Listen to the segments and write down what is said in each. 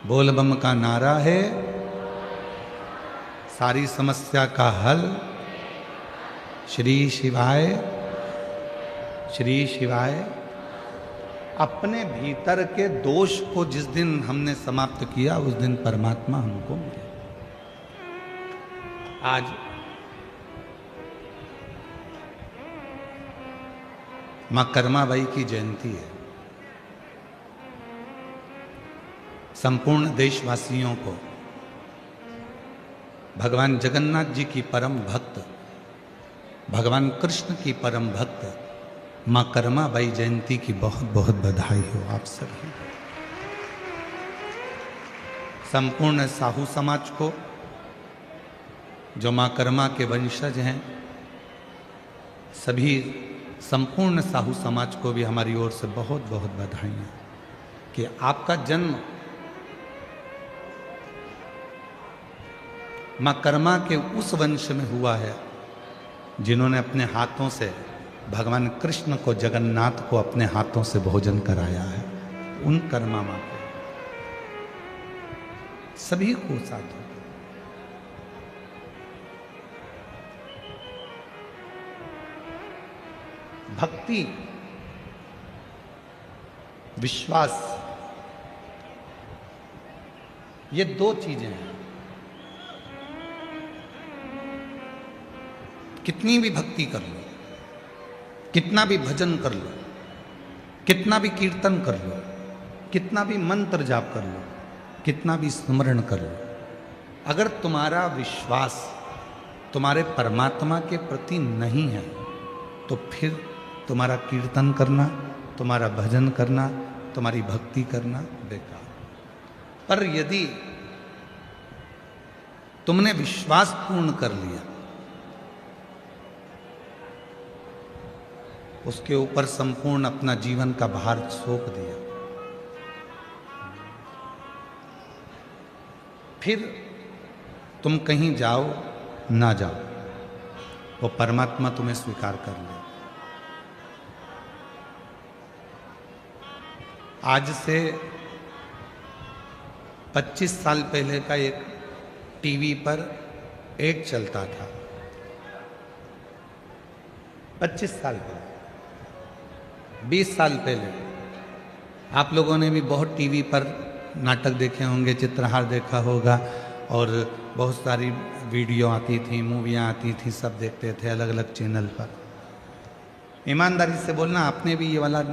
बोल बम का नारा है, सारी समस्या का हल। श्री शिवाय, श्री शिवाय। अपने भीतर के दोष को जिस दिन हमने समाप्त किया उस दिन परमात्मा हमको मिले। आज मां कर्माबाई की जयंती है। संपूर्ण देशवासियों को भगवान जगन्नाथ जी की परम भक्त, भगवान कृष्ण की परम भक्त मां कर्माबाई जयंती की बहुत बहुत बधाई हो आप सभी। संपूर्ण साहू समाज को, जो मां कर्मा के वंशज हैं, सभी संपूर्ण साहू समाज को भी हमारी ओर से बहुत बहुत बधाइयाँ कि आपका जन्म मां कर्मा के उस वंश में हुआ है जिन्होंने अपने हाथों से भगवान कृष्ण को, जगन्नाथ को अपने हाथों से भोजन कराया है। उन कर्मा मां को सभी को साधु। भक्ति, विश्वास, ये दो चीजें हैं। कितनी भी भक्ति कर लो, कितना भी भजन कर लो, कितना भी कीर्तन कर लो, कितना भी मंत्र जाप कर लो, कितना भी स्मरण कर लो, अगर तुम्हारा विश्वास तुम्हारे परमात्मा के प्रति नहीं है तो फिर तुम्हारा कीर्तन करना, तुम्हारा भजन करना, तुम्हारी भक्ति करना बेकार। पर यदि तुमने विश्वास पूर्ण कर लिया, उसके ऊपर संपूर्ण अपना जीवन का भार सौंप दिया, फिर तुम कहीं जाओ ना जाओ, वो परमात्मा तुम्हें स्वीकार कर ले। आज से 25 साल पहले का एक टीवी पर एड चलता था। 25 साल पहले, 20 साल पहले आप लोगों ने भी बहुत टीवी पर नाटक देखे होंगे, चित्रहार देखा होगा, और बहुत सारी वीडियो आती थी, मूवियाँ आती थी, सब देखते थे अलग अलग चैनल पर। ईमानदारी से बोलना, आपने भी ये वाला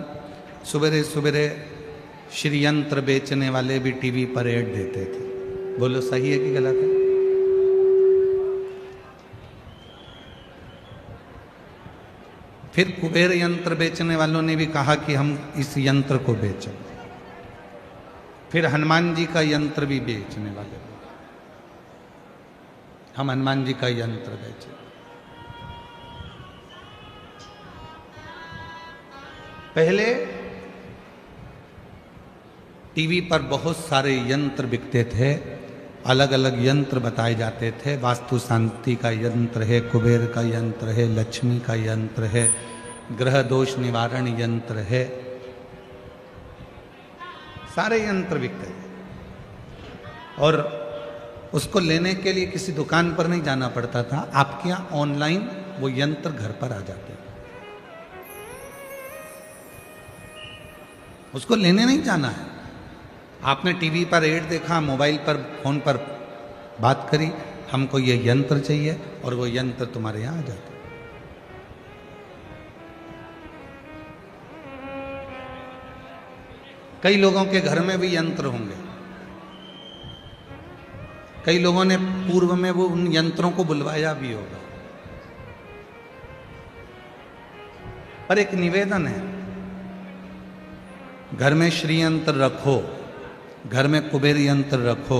सुबेरे सुबेरे श्री यंत्र बेचने वाले भी टीवी पर ऐड देते थे, बोलो सही है कि गलत है? फिर कुबेर यंत्र बेचने वालों ने भी कहा कि हम इस यंत्र को बेचें। फिर हनुमान जी का यंत्र भी बेचने वाले, हम हनुमान जी का यंत्र बेचें। पहले टीवी पर बहुत सारे यंत्र बिकते थे, अलग अलग यंत्र बताए जाते थे। वास्तु शांति का यंत्र है, कुबेर का यंत्र है, लक्ष्मी का यंत्र है, ग्रह दोष निवारण यंत्र है, सारे यंत्र बिकते थे। और उसको लेने के लिए किसी दुकान पर नहीं जाना पड़ता था, आपके यहाँ ऑनलाइन वो यंत्र घर पर आ जाते, उसको लेने नहीं जाना है। आपने टीवी पर ऐड देखा, मोबाइल पर, फोन पर बात करी, हमको ये यंत्र चाहिए, और वो यंत्र तुम्हारे यहाँ आ जाता। कई लोगों के घर में भी यंत्र होंगे, कई लोगों ने पूर्व में वो उन यंत्रों को बुलवाया भी होगा। पर एक निवेदन है, घर में श्री यंत्र रखो, घर में कुबेर यंत्र रखो,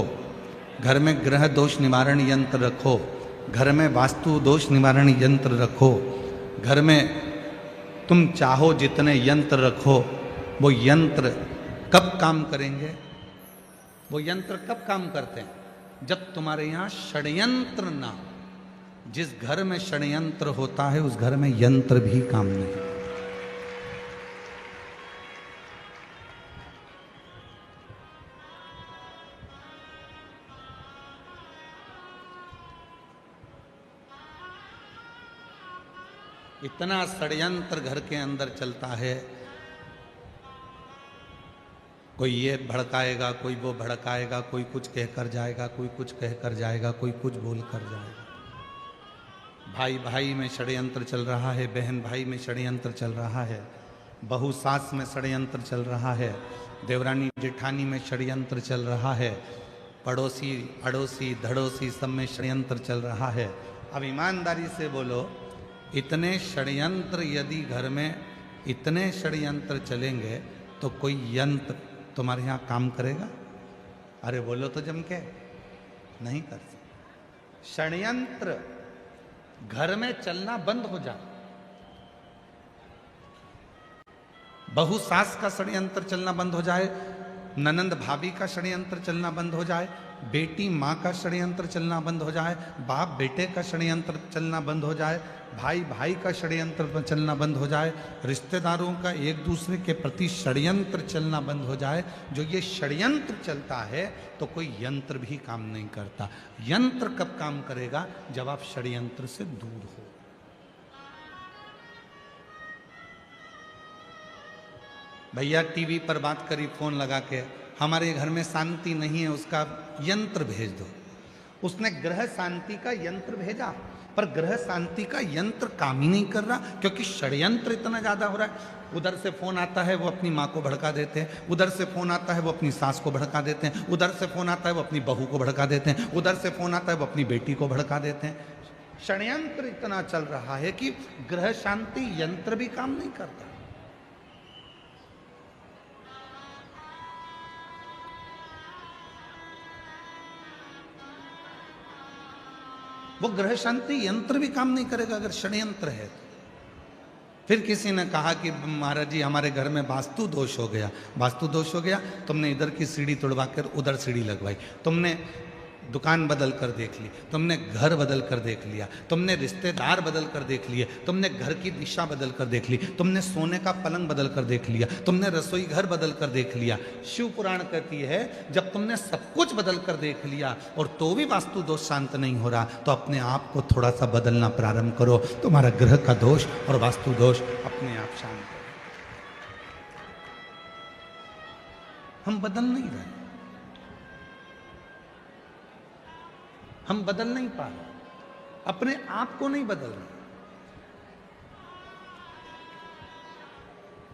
घर में ग्रह दोष निवारण यंत्र रखो, घर में वास्तु दोष निवारण यंत्र रखो, घर में तुम चाहो जितने यंत्र रखो। वो यंत्र कब काम करेंगे? वो यंत्र कब काम करते हैं? जब तुम्हारे यहाँ षड्यंत्र ना हो। जिस घर में षड्यंत्र होता है उस घर में यंत्र भी काम नहीं। इतना षड्यंत्र घर के अंदर चलता है। कोई ये भड़काएगा, कोई वो भड़काएगा, कोई कुछ कहकर जाएगा, कोई कुछ कहकर जाएगा, कोई कुछ बोल कर जाएगा। भाई भाई में षड्यंत्र चल रहा है, बहन भाई में षड्यंत्र चल रहा है, बहू सास में षड्यंत्र चल रहा है, देवरानी जेठानी में षड्यंत्र चल रहा है, पड़ोसी अड़ोसी धड़ोसी सब में षड्यंत्र चल रहा है। अब ईमानदारी से बोलो, इतने षड्यंत्र यदि घर में इतने षड्यंत्र चलेंगे तो कोई यंत्र तुम्हारे यहाँ काम करेगा? अरे बोलो तो जम के, नहीं कर सकते। षड्यंत्र घर में चलना बंद हो जाए, बहू सास का षड्यंत्र चलना बंद हो जाए, ननंद भाभी का षड्यंत्र चलना बंद हो जाए, बेटी माँ का षड्यंत्र चलना बंद हो जाए, बाप बेटे का षड्यंत्र चलना बंद हो जाए, भाई भाई का षड्यंत्र चलना बंद हो जाए, रिश्तेदारों का एक दूसरे के प्रति षड्यंत्र चलना बंद हो जाए। जो ये षड्यंत्र चलता है तो कोई यंत्र भी काम नहीं करता। यंत्र कब काम करेगा? जब आप षड्यंत्र से दूर हो। भैया टीवी पर बात करी फोन लगा के, हमारे घर में शांति नहीं है, उसका यंत्र भेज दो। उसने ग्रह शांति का यंत्र भेजा, पर ग्रह शांति का यंत्र काम ही नहीं कर रहा, क्योंकि षड्यंत्र इतना ज्यादा हो रहा है। उधर से फोन आता है वो अपनी माँ को भड़का देते हैं, उधर से फोन आता है वो अपनी सास को भड़का देते हैं, उधर से फोन आता है वो अपनी बहू को भड़का देते हैं, उधर से फोन आता है वो अपनी बेटी को भड़का देते हैं। षड्यंत्र इतना चल रहा है कि ग्रह शांति यंत्र भी काम नहीं करता। वो ग्रह शांति यंत्र भी काम नहीं करेगा अगर षड्यंत्र है तो। फिर किसी ने कहा कि महाराज जी हमारे घर में वास्तु दोष हो गया। वास्तु दोष हो गया, तुमने इधर की सीढ़ी तोड़वा कर उधर सीढ़ी लगवाई, तुमने दुकान बदल कर देख ली, तुमने घर बदल कर देख लिया, तुमने रिश्तेदार बदल कर देख लिए, तुमने घर की दिशा बदल कर देख ली, तुमने सोने का पलंग बदल कर देख लिया, तुमने रसोई घर बदल कर देख लिया। शिव पुराण कहती है जब तुमने सब कुछ बदल कर देख लिया और तो भी वास्तु दोष शांत नहीं हो रहा, तो अपने आप को थोड़ा सा बदलना प्रारंभ करो, तुम्हारा ग्रह का दोष और वास्तु दोष अपने आप शांत हो। हम बदल नहीं रहे, हम बदल नहीं पा रहे, अपने आप को नहीं बदल रहे।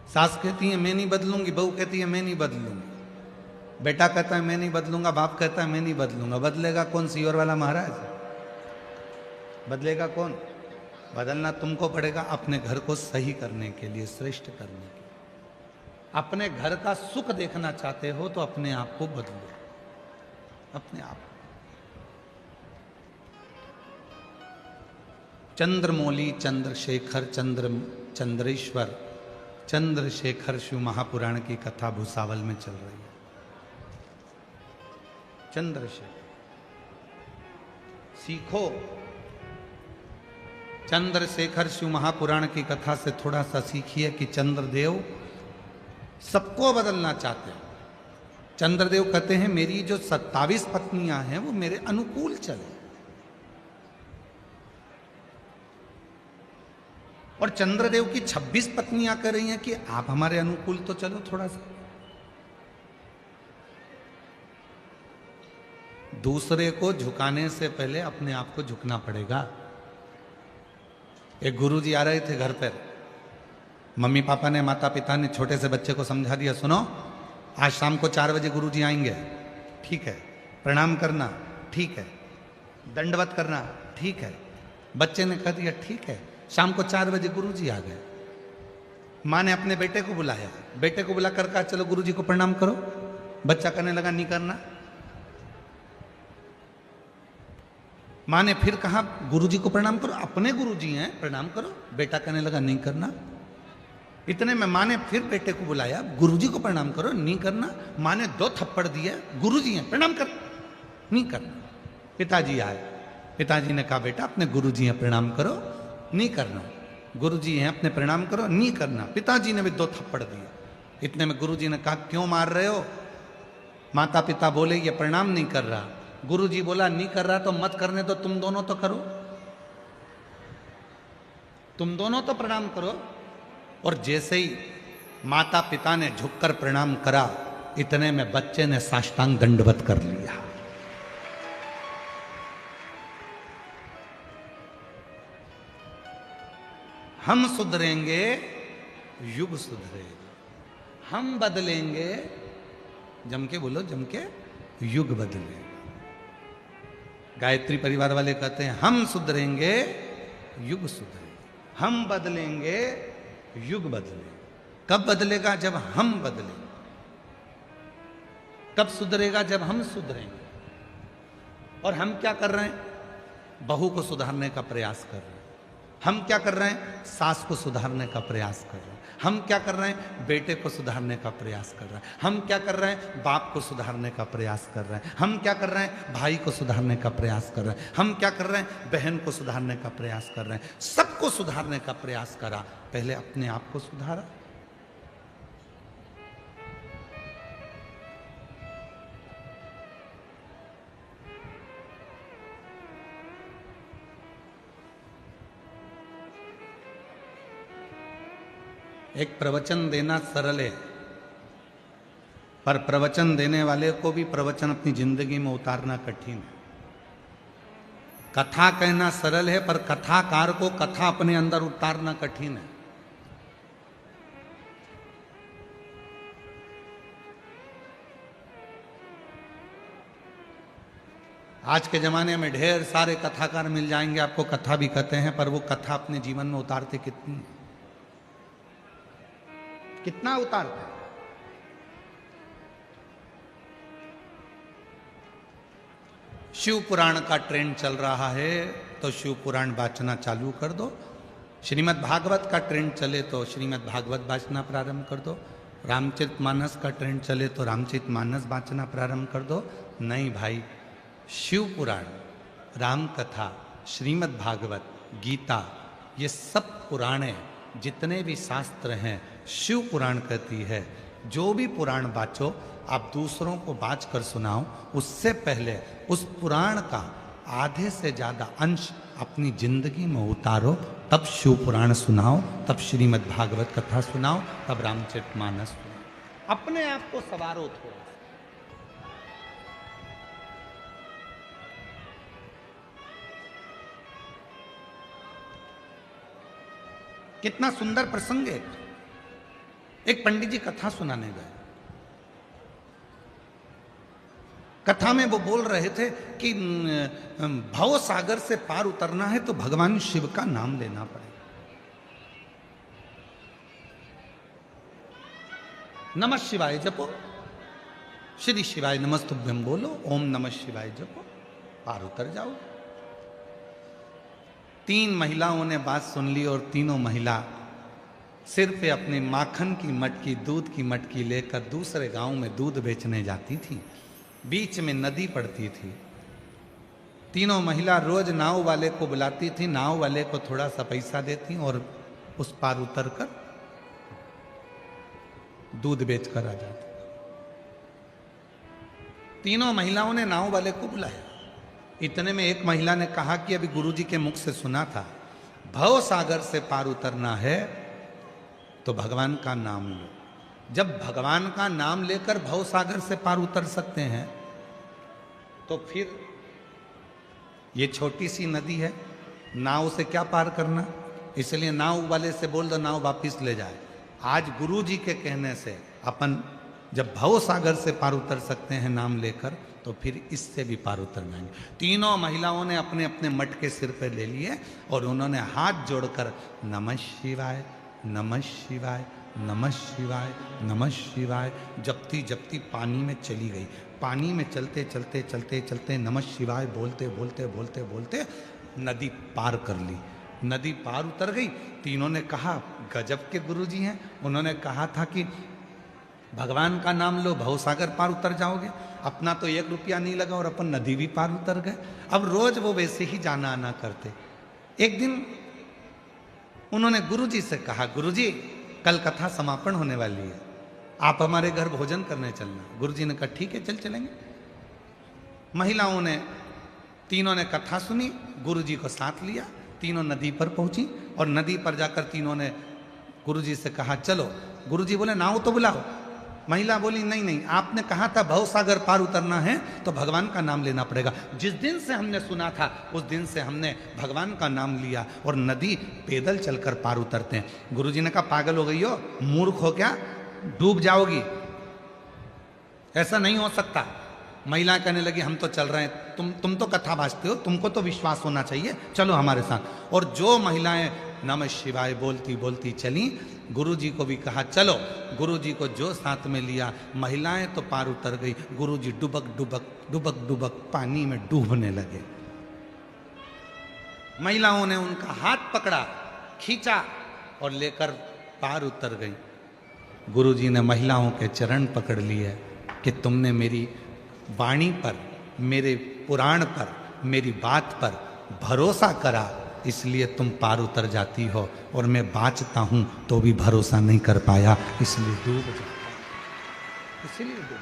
सास कहती है मैं नहीं बदलूंगी, बहू कहती है मैं नहीं बदलूंगी, बेटा कहता है मैं नहीं बदलूंगा, बाप कहता है मैं नहीं बदलूंगा। बदलेगा कौन? सीवर वाला महाराज बदलेगा कौन? बदलना तुमको पड़ेगा अपने घर को सही करने के लिए, श्रेष्ठ करने के लिए। अपने घर का सुख देखना चाहते हो तो अपने आप को बदलो, अपने आप। चंद्रमौली चंद्रशेखर चंद्रेश्वर चंद्रशेखर शिव महापुराण की कथा भूसावल में चल रही है। चंद्रशेखर सीखो, चंद्रशेखर शिव महापुराण की कथा से थोड़ा सा सीखिए कि चंद्रदेव सबको बदलना चाहते हैं। चंद्रदेव कहते हैं मेरी जो 27 पत्नियां हैं वो मेरे अनुकूल चले, और चंद्रदेव की 26 पत्नियां कह रही हैं कि आप हमारे अनुकूल तो चलो थोड़ा सा। दूसरे को झुकाने से पहले अपने आप को झुकना पड़ेगा। एक गुरुजी आ रहे थे घर पर, मम्मी पापा ने, माता पिता ने छोटे से बच्चे को समझा दिया, सुनो आज शाम को 4 बजे गुरुजी आएंगे, ठीक है, प्रणाम करना ठीक है, दंडवत करना ठीक है। बच्चे ने कह दिया ठीक है। शाम को 4 बजे गुरुजी आ गए। माँ ने अपने बेटे को बुलाया, बेटे को बुलाकर कहा चलो गुरुजी को प्रणाम करो। बच्चा करने लगा नहीं करना। माँ ने फिर कहा गुरुजी को प्रणाम करो, अपने गुरुजी हैं प्रणाम करो। बेटा कहने लगा नहीं करना। इतने में माँ ने फिर बेटे को बुलाया, गुरुजी को प्रणाम करो, नहीं करना। माँ ने 2 थप्पड़ दिए, गुरुजी हैं प्रणाम कर, नहीं करना। पिताजी आए, पिताजी ने कहा बेटा अपने गुरुजी हैं प्रणाम करो, नहीं करना। गुरुजी हैं अपने प्रणाम करो, नहीं करना। पिताजी ने भी 2 थप्पड़ दिए। इतने में गुरुजी ने कहा क्यों मार रहे हो? माता पिता बोले ये प्रणाम नहीं कर रहा। गुरुजी बोला नहीं कर रहा तो मत करने दो, तुम दोनों तो करो। तुम दोनों तो प्रणाम करो। और जैसे ही माता पिता ने झुककर प्रणाम करा, इतने में बच्चे ने साष्टांग दंडवत कर लिया। हम सुधरेंगे, युग सुधरेगा। हम बदलेंगे, जम के बोलो, जम के, युग बदलेगा। गायत्री परिवार वाले कहते हैं हम सुधरेंगे, युग सुधरेगा। हम बदलेंगे, युग बदलेगा। कब बदलेगा? जब हम बदलेंगे। कब सुधरेगा? जब हम सुधरेंगे। और हम क्या कर रहे हैं? बहू को सुधारने का प्रयास कर रहे हैं। हम क्या कर रहे हैं? सास को सुधारने का प्रयास कर रहे हैं। हम क्या कर रहे हैं? बेटे को सुधारने का प्रयास कर रहे हैं। हम क्या कर रहे हैं? बाप को सुधारने का प्रयास कर रहे हैं। हम क्या कर रहे हैं? भाई को सुधारने का प्रयास कर रहे हैं। हम क्या कर रहे हैं? बहन को सुधारने का प्रयास कर रहे हैं। सबको सुधारने का प्रयास करा, पहले अपने आप को सुधारा। एक प्रवचन देना सरल है, पर प्रवचन देने वाले को भी प्रवचन अपनी जिंदगी में उतारना कठिन है। कथा कहना सरल है, पर कथाकार को कथा अपने अंदर उतारना कठिन है। आज के जमाने में ढेर सारे कथाकार मिल जाएंगे, आपको कथा भी कहते हैं, पर वो कथा अपने जीवन में उतारते कितनी है? कितना उतारते? शिव पुराण का ट्रेंड चल रहा है तो शिव पुराण वाचना चालू कर दो। श्रीमद् भागवत का ट्रेंड चले तो श्रीमद् भागवत वाचना प्रारंभ कर दो। रामचरितमानस का ट्रेंड चले तो रामचरितमानस वाचना प्रारंभ कर दो। नहीं भाई, शिव पुराण, राम कथा, श्रीमद् भागवत, गीता, ये सब पुराणे, जितने भी शास्त्र हैं, शिव पुराण कहती है जो भी पुराण बाचो आप दूसरों को बाच कर सुनाओ, उससे पहले उस पुराण का आधे से ज्यादा अंश अपनी जिंदगी में उतारो, तब शिव पुराण सुनाओ, तब श्रीमद् भागवत कथा सुनाओ, तब रामचरितमानस सुनाओ। अपने आप को सवारो थोड़ा। कितना सुंदर प्रसंग है। एक पंडित जी कथा सुनाने गए। कथा में वो बोल रहे थे कि भव सागर से पार उतरना है तो भगवान शिव का नाम लेना पड़ेगा। नमः शिवाय जपो, श्री शिवाय नमस्तुभ्यम बोलो, ओम नमः शिवाय जपो, पार उतर जाओ। 3 महिलाओं ने बात सुन ली और तीनों महिला सिर पे अपने माखन की मटकी, दूध की मटकी लेकर दूसरे गांव में दूध बेचने जाती थी। बीच में नदी पड़ती थी। तीनों महिला रोज नाव वाले को बुलाती थी, नाव वाले को थोड़ा सा पैसा देती और उस पार उतरकर दूध बेचकर आ जाती। तीनों महिलाओं ने नाव वाले को बुलाया। इतने में एक महिला ने कहा कि अभी गुरुजी के मुख से सुना था, भव सागर से पार उतरना है तो भगवान का नाम लो। जब भगवान का नाम लेकर भव सागर से पार उतर सकते हैं तो फिर ये छोटी सी नदी है, नाव से क्या पार करना? इसलिए नाव वाले से बोल दो नाव वापिस ले जाए। आज गुरुजी के कहने से अपन जब भव सागर से पार उतर सकते हैं नाम लेकर, तो फिर इससे भी पार उतर जाएंगे। तीनों महिलाओं ने अपने अपने मटके सिर पे ले लिए और उन्होंने हाथ जोड़कर नमः शिवाय, नमः शिवाय, नमः शिवाय, नमः शिवाय जपती जपती पानी में चली गई। पानी में चलते चलते चलते चलते नमः शिवाय बोलते बोलते बोलते बोलते नदी पार कर ली। नदी पार उतर गई। तीनों ने कहा गजब के गुरुजी हैं, उन्होंने कहा था कि भगवान का नाम लो भवसागर पार उतर जाओगे। अपना तो 1 रुपया नहीं लगा और अपन नदी भी पार उतर गए। अब रोज वो वैसे ही जाना आना करते। एक दिन उन्होंने गुरुजी से कहा, गुरुजी कल कथा समापन होने वाली है, आप हमारे घर भोजन करने चलना। गुरुजी ने कहा ठीक है चल चलेंगे। महिलाओं ने, तीनों ने कथा सुनी, गुरुजी को साथ लिया, तीनों नदी पर पहुंची। और नदी पर जाकर तीनों ने गुरुजी से कहा चलो। गुरुजी बोले नाव तो बुलाओ। महिला बोली नहीं नहीं, आपने कहा था भव सागर पार उतरना है तो भगवान का नाम लेना पड़ेगा। जिस दिन से हमने सुना था उस दिन से हमने भगवान का नाम लिया और नदी पैदल चलकर पार उतरते हैं। गुरुजी ने कहा पागल हो गई हो, मूर्ख हो क्या, डूब जाओगी, ऐसा नहीं हो सकता। महिला कहने लगी हम तो चल रहे हैं, तुम तो कथा भाजते हो, तुमको तो विश्वास होना चाहिए, चलो हमारे साथ। और जो महिलाएं नमः शिवाय बोलती बोलती चली, गुरुजी को भी कहा चलो। गुरुजी को जो साथ में लिया, महिलाएं तो पार उतर गई, गुरुजी डुबक डुबक डुबक डुबक पानी में डूबने लगे। महिलाओं ने उनका हाथ पकड़ा, खींचा और लेकर पार उतर गई। गुरुजी ने महिलाओं के चरण पकड़ लिए कि तुमने मेरी वाणी पर, मेरे पुराण पर, मेरी बात पर भरोसा करा, इसलिए तुम पार उतर जाती हो, और मैं बाँचता हूं तो भी भरोसा नहीं कर पाया, इसलिए डूब जाता, इसलिए डूब।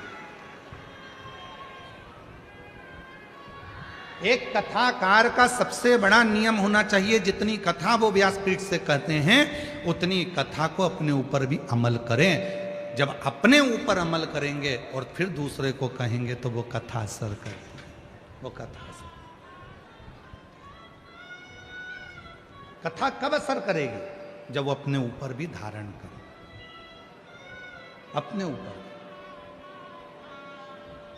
एक कथाकार का सबसे बड़ा नियम होना चाहिए, जितनी कथा वो व्यासपीठ से कहते हैं उतनी कथा को अपने ऊपर भी अमल करें। जब अपने ऊपर अमल करेंगे और फिर दूसरे को कहेंगे तो वो कथा असर करती है, वो कथा असर। कथा कब असर करेगी? जब वो अपने ऊपर भी धारण करे, अपने ऊपर।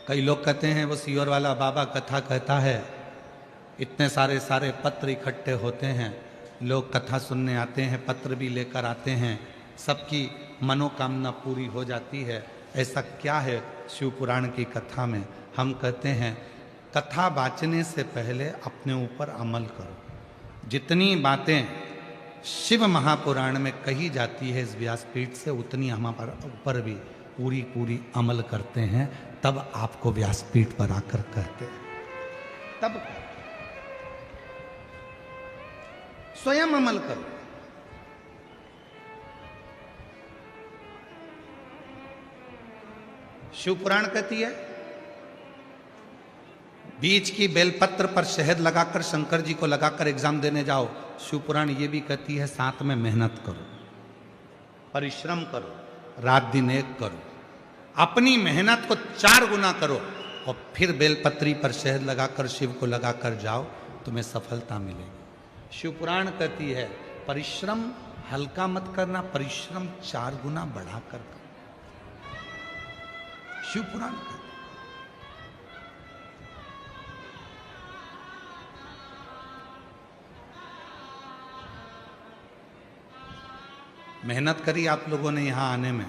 कई लोग कहते हैं वो सीहोर वाला बाबा कथा कहता है, इतने सारे पत्र इकट्ठे होते हैं, लोग कथा सुनने आते हैं, पत्र भी लेकर आते हैं, सबकी मनोकामना पूरी हो जाती है। ऐसा क्या है शिव पुराण की कथा में? हम कहते हैं कथा वाचने से पहले अपने ऊपर अमल करो। जितनी बातें शिव महापुराण में कही जाती है इस व्यासपीठ से, उतनी हमारे ऊपर भी पूरी पूरी अमल करते हैं, तब आपको व्यासपीठ पर आकर कहते हैं, तब स्वयं अमल करो। शिव पुराण कहती है बीच की बेलपत्र पर शहद लगाकर शंकर जी को लगाकर एग्जाम देने जाओ। शिव पुराण ये भी कहती है साथ में मेहनत करो, परिश्रम करो, रात दिन एक करो, अपनी मेहनत को 4 गुना करो और फिर बेलपत्री पर शहद लगाकर शिव को लगाकर जाओ, तुम्हें सफलता मिलेगी। शिव पुराण कहती है परिश्रम हल्का मत करना, परिश्रम 4 गुना बढ़ाकर करो। शिव पुराण का मेहनत करी आप लोगों ने यहां आने में,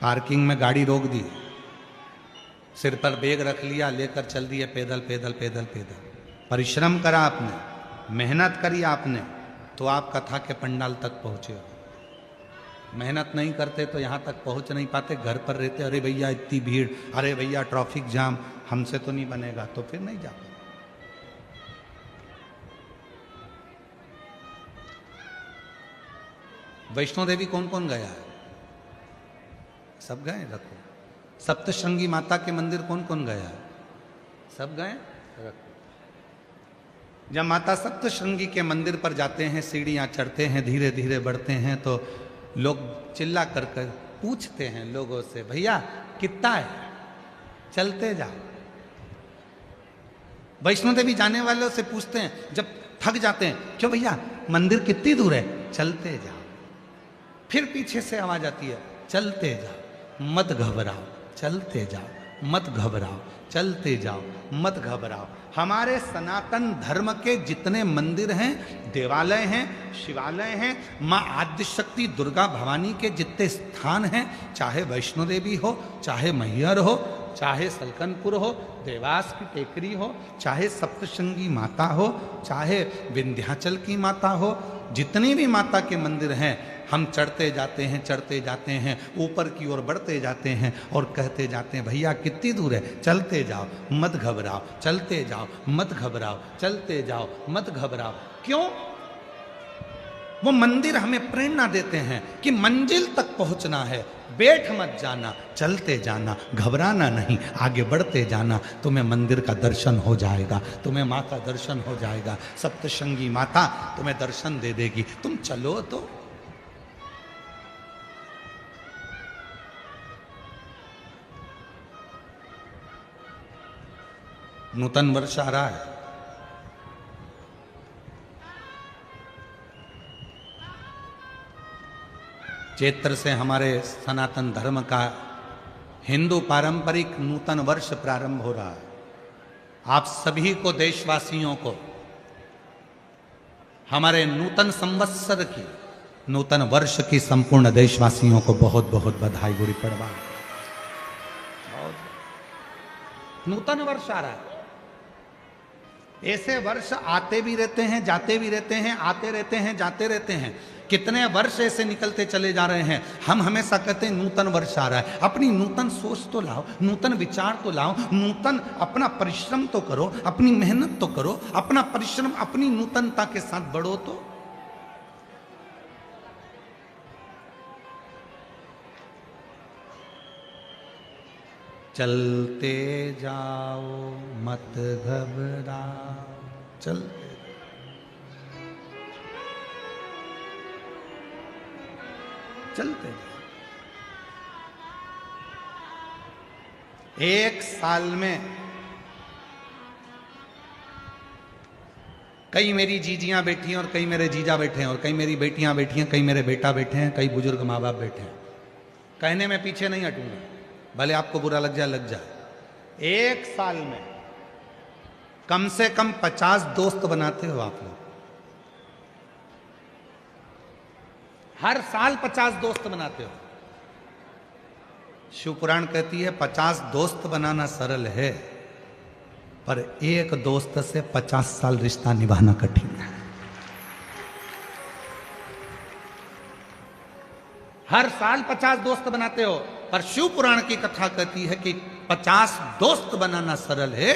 पार्किंग में गाड़ी रोक दी, सिर पर बैग रख लिया, लेकर चल दिए पैदल पैदल पैदल पैदल। परिश्रम करा आपने, मेहनत करी आपने, तो आप कथा के पंडाल तक पहुंचे हो। मेहनत नहीं करते तो यहाँ तक पहुँच नहीं पाते, घर पर रहते अरे भैया इतनी भीड़, अरे भैया ट्रैफिक जाम, हमसे तो नहीं बनेगा, तो फिर नहीं जा पाते। वैष्णो देवी कौन कौन गया है? सब गए? रखो। सप्तशृंगी माता के मंदिर कौन कौन गया है? सब गए? रखो। जब माता सप्तशृंगी के मंदिर पर जाते हैं, सीढ़ियाँ चढ़ते हैं, धीरे धीरे बढ़ते हैं, तो लोग चिल्ला कर पूछते हैं लोगों से, भैया कितना है? चलते जाओ। वैष्णो देवी जाने वालों से पूछते हैं जब थक जाते हैं, क्यों भैया मंदिर कितनी दूर है? चलते जाओ। फिर पीछे से आवाज आती है, चलते जाओ, मत घबराओ, चलते जाओ, मत घबराओ, चलते जाओ, मत घबराओ। हमारे सनातन धर्म के जितने मंदिर हैं, देवालय हैं, शिवालय हैं, माँ आद्यशक्ति दुर्गा भवानी के जितने स्थान हैं, चाहे वैष्णो देवी हो, चाहे मैहर हो, चाहे सलकनपुर हो, देवास की टेकरी हो, चाहे सप्तशृंगी माता हो, चाहे विंध्याचल की माता हो, जितने भी माता के मंदिर हैं, हम चढ़ते जाते हैं, चढ़ते जाते हैं, ऊपर की ओर बढ़ते जाते हैं और कहते जाते हैं, भैया कितनी दूर है? चलते जाओ, मत घबराओ, चलते जाओ, मत घबराओ, चलते जाओ, मत घबराओ। क्यों? वो मंदिर हमें प्रेरणा देते हैं कि मंजिल तक पहुंचना है, बैठ मत जाना, चलते जाना, घबराना नहीं, आगे बढ़ते जाना, तुम्हें मंदिर का दर्शन हो जाएगा, तुम्हें माँ का दर्शन हो जाएगा, सप्तशृंगी माता तुम्हें दर्शन दे देगी, तुम चलो तो। नूतन वर्ष आ रहा है, चैत्र से हमारे सनातन धर्म का हिंदू पारंपरिक नूतन वर्ष प्रारंभ हो रहा है। आप सभी को, देशवासियों को, हमारे नूतन संवत्सर की, नूतन वर्ष की संपूर्ण देशवासियों को बहुत बहुत बधाई, गुड़ी पड़वा। नूतन वर्ष आ रहा है। ऐसे वर्ष आते भी रहते हैं, जाते भी रहते हैं, आते रहते हैं, जाते रहते हैं। कितने वर्ष ऐसे निकलते चले जा रहे हैं। हम हमेशा कहते हैं नूतन वर्ष आ रहा है। अपनी नूतन सोच तो लाओ, नूतन विचार तो लाओ, नूतन अपना परिश्रम तो करो, अपनी मेहनत तो करो, अपना परिश्रम अपनी नूतनता के साथ बढ़ो तो। चलते जाओ मत घबराओ, चलते चलते जाओ। एक साल में कई मेरी जीजियां बैठी हैं और कई मेरे जीजा बैठे हैं और कई मेरी बेटियां बैठी हैं, कई मेरे बेटा बैठे हैं, कई बुजुर्ग माँ बाप बैठे हैं। कहने में पीछे नहीं हटूंगा, भले आपको बुरा लग जाए, लग जाए। एक साल में कम से कम 50 दोस्त बनाते हो आप लोग। हर साल 50 दोस्त बनाते हो। शिव पुराण कहती है 50 दोस्त बनाना सरल है, पर एक दोस्त से 50 साल रिश्ता निभाना कठिन है। हर साल 50 दोस्त बनाते हो, पर शिव पुराण की कथा कहती है कि 50 दोस्त बनाना सरल है,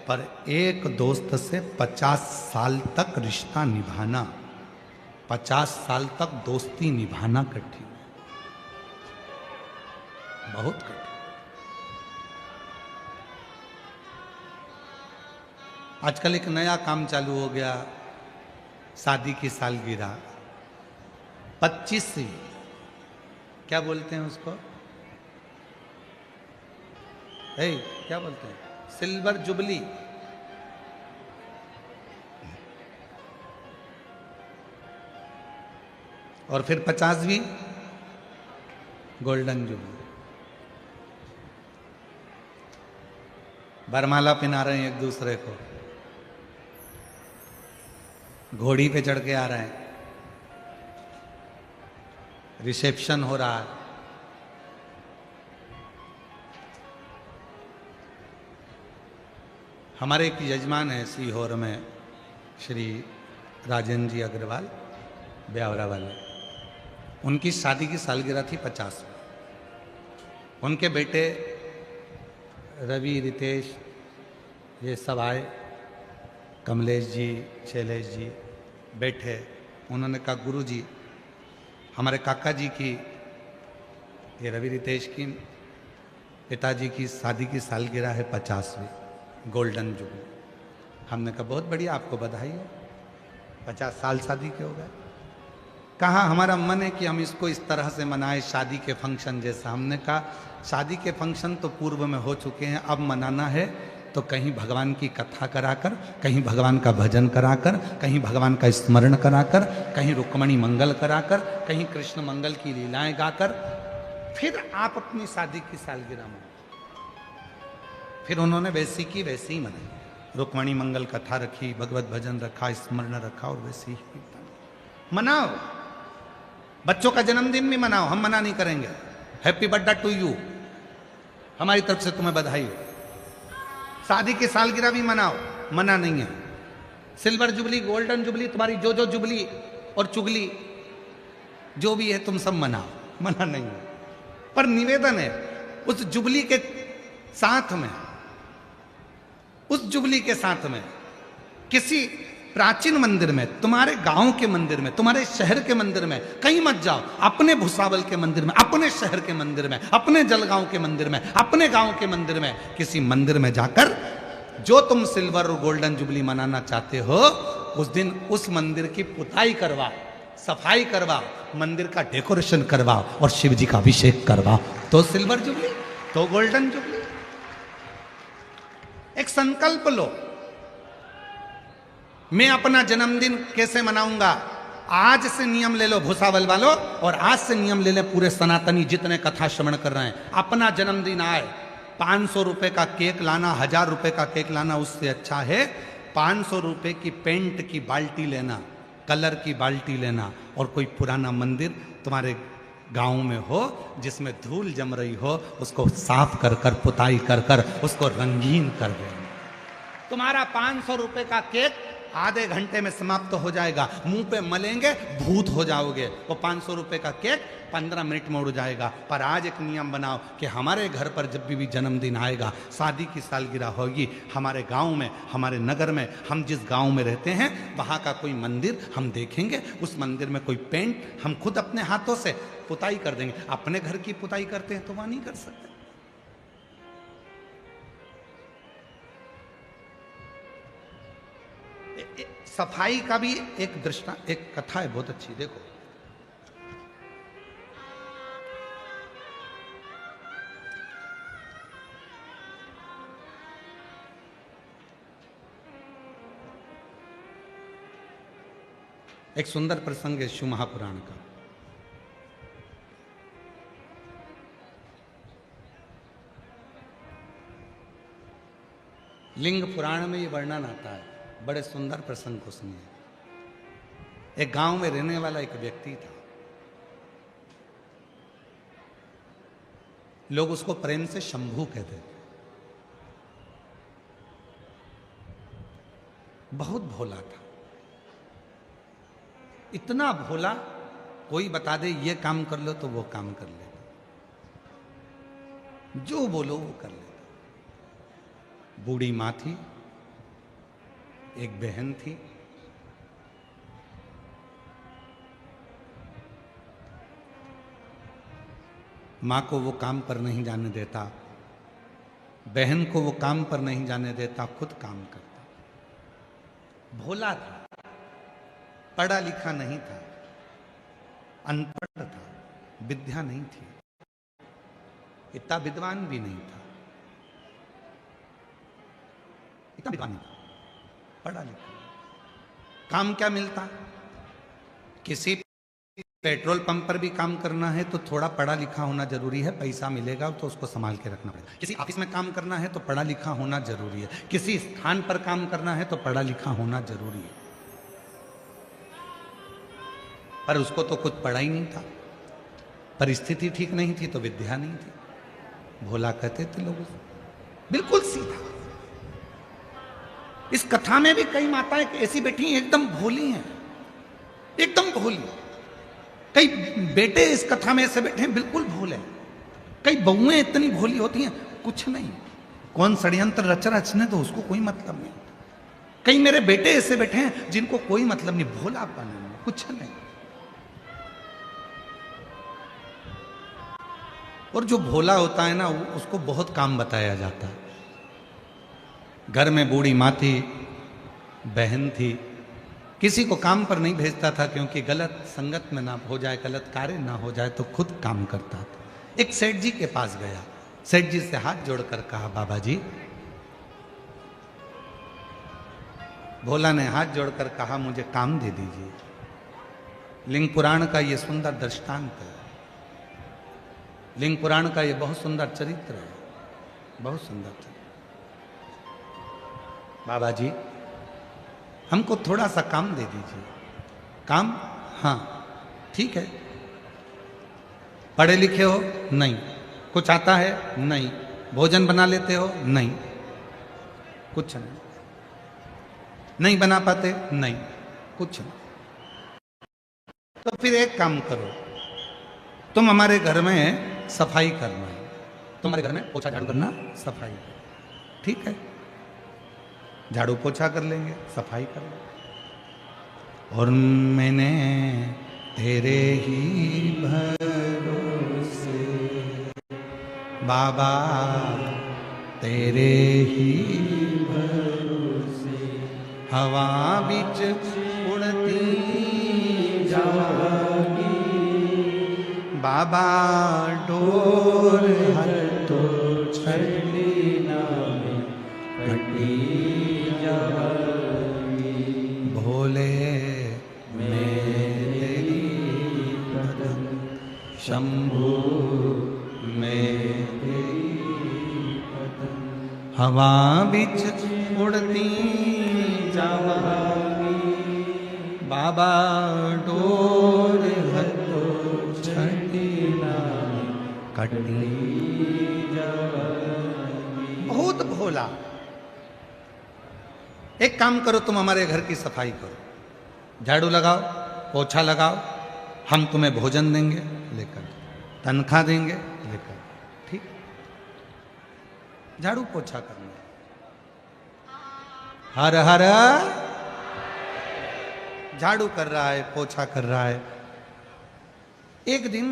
पर एक दोस्त से 50 साल तक रिश्ता निभाना, 50 साल तक दोस्ती निभाना कठिन, बहुत कठिन। आजकल एक नया काम चालू हो गया, शादी की सालगिरह 25वीं, क्या बोलते हैं उसको, क्या बोलते हैं, सिल्वर जुबली। और फिर 50वीं गोल्डन जुबली। बरमाला पहना रहे हैं एक दूसरे को, घोड़ी पे चढ़ के आ रहे हैं, रिसेप्शन हो रहा है। हमारे एक यजमान है सीहोर में, श्री राजेंद्र जी अग्रवाल, ब्यावरा वाले, उनकी शादी की सालगिरह थी 50 में। उनके बेटे रवि, रितेश, ये सब आए, कमलेश जी, शैलेश जी बैठे। उन्होंने कहा गुरु जी, हमारे काका जी की, ये रवि रितेश की पिताजी की शादी की सालगिरह है 50वीं, गोल्डन जुबली। हमने कहा बहुत बढ़िया, आपको बधाई हो, 50 साल शादी के हो गए। कहा हमारा मन है कि हम इसको इस तरह से मनाएं, शादी के फंक्शन जैसा। हमने कहा शादी के फंक्शन तो पूर्व में हो चुके हैं, अब मनाना है तो कहीं भगवान की कथा कराकर, कहीं भगवान का भजन कराकर, कहीं भगवान का स्मरण कराकर, कहीं रुक्मणी मंगल कराकर, कहीं कृष्ण मंगल की लीलाएं गाकर, फिर आप अपनी शादी की सालगिरह मनाएं। फिर उन्होंने वैसी की वैसी ही मनाई, रुक्मणी मंगल कथा रखी, भगवत भजन रखा, स्मरण रखा, और वैसी ही मनाओ। बच्चों का जन्मदिन भी मनाओ, हम मना नहीं करेंगे। हैप्पी बर्थडे टू यू, हमारी तरफ से तुम्हें बधाई हो। शादी की सालगिरह भी मनाओ, मना नहीं है। सिल्वर जुबली, गोल्डन जुबली, तुम्हारी जो जो जुबली और चुगली जो भी है तुम सब मनाओ, मना नहीं है। पर निवेदन है उस जुबली के साथ में, उस जुबली के साथ में किसी प्राचीन मंदिर में, तुम्हारे गांव के मंदिर में, तुम्हारे शहर के मंदिर में, कहीं मत जाओ, अपने भुसावल के मंदिर में, अपने शहर के मंदिर में, अपने जलगांव के मंदिर में, अपने गांव के मंदिर में, किसी मंदिर में जाकर जो तुम सिल्वर और गोल्डन जुबली मनाना चाहते हो, उस दिन उस मंदिर की पुताई करवाओ, सफाई करवाओ, मंदिर का डेकोरेशन करवाओ और शिव जी का अभिषेक करवाओ, तो सिल्वर जुबली, तो गोल्डन जुबली। एक संकल्प लो, मैं अपना जन्मदिन कैसे मनाऊंगा, आज से नियम ले लो भुसावल वालों, और आज से नियम ले ले पूरे सनातनी जितने कथा श्रवण कर रहे हैं। अपना जन्मदिन आए, 500 रुपए का केक लाना, 1000 रुपए का केक लाना उससे अच्छा है 500 रुपए की पेंट की बाल्टी लेना, कलर की बाल्टी लेना, और कोई पुराना मंदिर तुम्हारे गांव में हो जिसमें धूल जम रही हो, उसको साफ कर कर, पुताई कर कर, उसको रंगीन कर देना। तुम्हारा 500 रुपए का केक आधे घंटे में समाप्त हो जाएगा, मुंह पे मलेंगे भूत हो जाओगे। वो 500 रुपए का केक 15 मिनट में उड़ जाएगा। पर आज एक नियम बनाओ कि हमारे घर पर जब भी जन्मदिन आएगा, शादी की सालगिरह होगी, हमारे गांव में, हमारे नगर में, हम जिस गांव में रहते हैं वहां का कोई मंदिर हम देखेंगे, उस मंदिर में कोई पेंट हम खुद अपने हाथों से पुताई कर देंगे। अपने घर की पुताई करते हैं तो वहां नहीं कर सकते। सफाई का भी एक दृष्टा, एक कथा है बहुत अच्छी, देखो। एक सुंदर प्रसंग है शिव महापुराण का। लिंग पुराण में ये वर्णन आता है, बड़े सुंदर प्रसंग को सुनिए। एक गांव में रहने वाला एक व्यक्ति था, लोग उसको प्रेम से शंभू कहते थे। बहुत भोला था, इतना भोला, कोई बता दे ये काम कर लो तो वो काम कर लेता, जो बोलो वो कर लेता। बूढ़ी मां थी, एक बहन थी, मां को वो काम पर नहीं जाने देता, बहन को वो काम पर नहीं जाने देता, खुद काम करता। भोला था, पढ़ा लिखा नहीं था, अनपढ़ था, विद्या नहीं थी, इतना विद्वान भी नहीं था, इतना विद्वान नहीं था, पढ़ा लिखा। काम क्या मिलता, किसी पेट्रोल पंप पर भी काम करना है तो थोड़ा पढ़ा लिखा होना जरूरी है, पैसा मिलेगा तो उसको संभाल के रखना पड़ेगा। किसी ऑफिस में काम करना है तो पढ़ा लिखा होना जरूरी है, किसी स्थान पर काम करना है तो पढ़ा लिखा होना जरूरी है। पर उसको तो कुछ पढ़ा ही नहीं था, परिस्थिति ठीक नहीं थी तो विद्या नहीं थी। भोला कहते थे लोग, बिल्कुल सीधा। इस कथा में भी कई माताएं ऐसी बैठी हैं, एकदम भोली हैं, एकदम भोली। कई बेटे इस कथा में ऐसे बैठे हैं, बिल्कुल भोले। कई बहुएं इतनी भोली होती हैं, कुछ नहीं, कौन षड्यंत्र रच रचने तो उसको कोई मतलब नहीं। कई मेरे बेटे ऐसे बैठे हैं जिनको कोई मतलब नहीं, भोलापन नहीं, कुछ नहीं। और जो भोला होता है ना, उसको बहुत काम बताया जाता है। घर में बूढ़ी माँ थी, बहन थी, किसी को काम पर नहीं भेजता था क्योंकि गलत संगत में ना हो जाए, गलत कार्य ना हो जाए, तो खुद काम करता था। एक सेठ जी के पास गया, सेठ जी से हाथ जोड़कर कहा, बाबा जी। भोला ने हाथ जोड़कर कहा, मुझे काम दे दीजिए। लिंग पुराण का ये सुंदर दृष्टांत है, लिंग पुराण का ये बहुत सुंदर चरित्र है, बहुत सुंदर चरित्र। बाबा जी, हमको थोड़ा सा काम दे दीजिए। काम? हाँ ठीक है। पढ़े लिखे हो? नहीं। कुछ आता है? नहीं। भोजन बना लेते हो? नहीं। कुछ नहीं। नहीं बना पाते? नहीं। कुछ नहीं। तो फिर एक काम करो, तुम हमारे घर में सफाई करना, तुम्हारे घर में पोछा झाड़ू करना, सफाई करना। ठीक है, झाड़ू पोछा कर लेंगे, सफाई कर लेंगे। और मैंने तेरे ही भरोसे बाबा, तेरे ही भरोसे हवा बिच उड़ती जागी बाबा, डोर हर तो छड़ी नामे कटी जागी भोले मेरी कदम शंभू मेरी कदम हवा बिच उड़ती जागी बाबा, डोर हथो छड़ी नामे कटी जागी। बहुत भोला। एक काम करो, तुम हमारे घर की सफाई करो, झाड़ू लगाओ, पोछा लगाओ, हम तुम्हें भोजन देंगे लेकर, तनख्वाह देंगे लेकर, ठीक? झाड़ू पोछा करना। हर हर झाड़ू कर रहा है, पोछा कर रहा है। एक दिन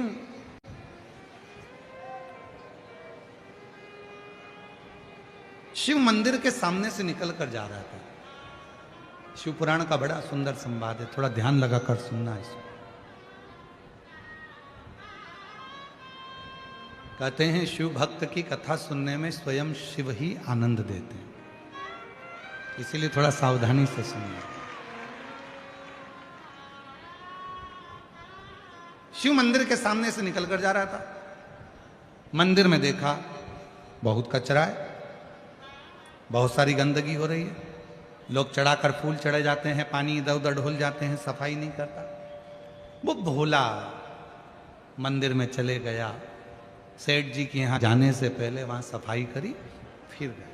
शिव मंदिर के सामने से निकल कर जा रहा था। शिव पुराण का बड़ा सुंदर संवाद है, थोड़ा ध्यान लगाकर सुनना है। कहते हैं शिव भक्त की कथा सुनने में स्वयं शिव ही आनंद देते हैं, इसीलिए थोड़ा सावधानी से सुनिए। शिव मंदिर के सामने से निकलकर जा रहा था। मंदिर में देखा बहुत कचरा है, बहुत सारी गंदगी हो रही है, लोग चढ़ाकर फूल चढ़े जाते हैं, पानी इधर उधर ढुल जाते हैं, सफाई नहीं करता। वो भोला मंदिर में चले गया, सेठ जी के यहाँ जाने से पहले वहां सफाई करी, फिर गया।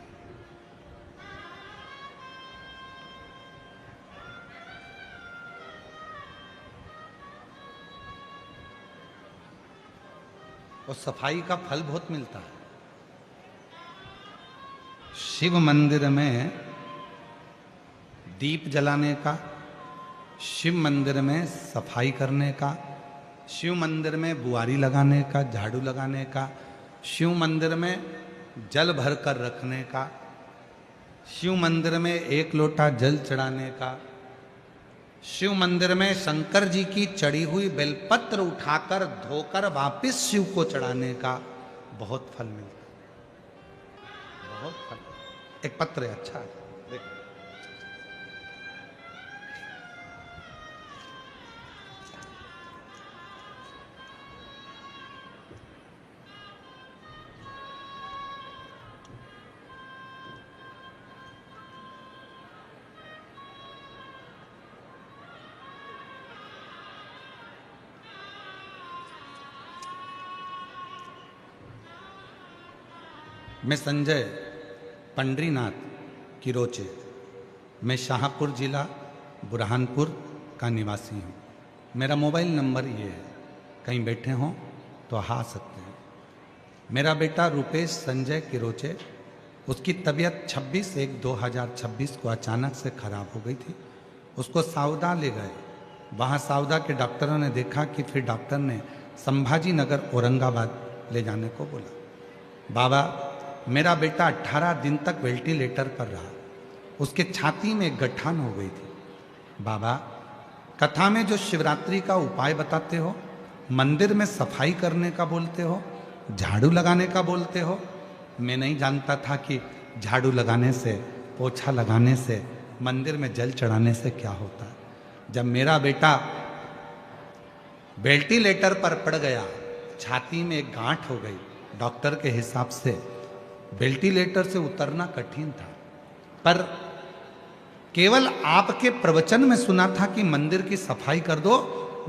और सफाई का फल बहुत मिलता है। शिव मंदिर में दीप जलाने का, शिव मंदिर में सफाई करने का, शिव मंदिर में बुआरी लगाने का, झाड़ू लगाने का, शिव मंदिर में जल भर कर रखने का, शिव मंदिर में एक लोटा जल चढ़ाने का, शिव मंदिर में शंकर जी की चढ़ी हुई बेलपत्र उठाकर धोकर वापिस शिव को चढ़ाने का बहुत फल मिलता है, बहुत फल। एक पत्र है, अच्छा है, देखो। मैं संजय पंडरीनाथ किरोचे, मैं शाहपुर जिला बुरहानपुर का निवासी हूँ। मेरा मोबाइल नंबर ये है, कहीं बैठे हों तो आ सकते हैं। मेरा बेटा रुपेश संजय किरोचे, उसकी तबीयत 26/1/2026 को अचानक से खराब हो गई थी। उसको सावदा ले गए, वहाँ सावदा के डॉक्टरों ने देखा कि फिर डॉक्टर ने संभाजी नगर औरंगाबाद ले जाने को बोला। बाबा, मेरा बेटा 18 दिन तक वेंटिलेटर पर रहा, उसके छाती में एक गठान हो गई थी। बाबा, कथा में जो शिवरात्रि का उपाय बताते हो, मंदिर में सफाई करने का बोलते हो, झाड़ू लगाने का बोलते हो, मैं नहीं जानता था कि झाड़ू लगाने से, पोछा लगाने से, मंदिर में जल चढ़ाने से क्या होता है। जब मेरा बेटा वेंटिलेटर पर पड़ गया, छाती में एक गांठ हो गई, डॉक्टर के हिसाब से वेंटिलेटर से उतरना कठिन था, पर केवल आपके प्रवचन में सुना था कि मंदिर की सफाई कर दो,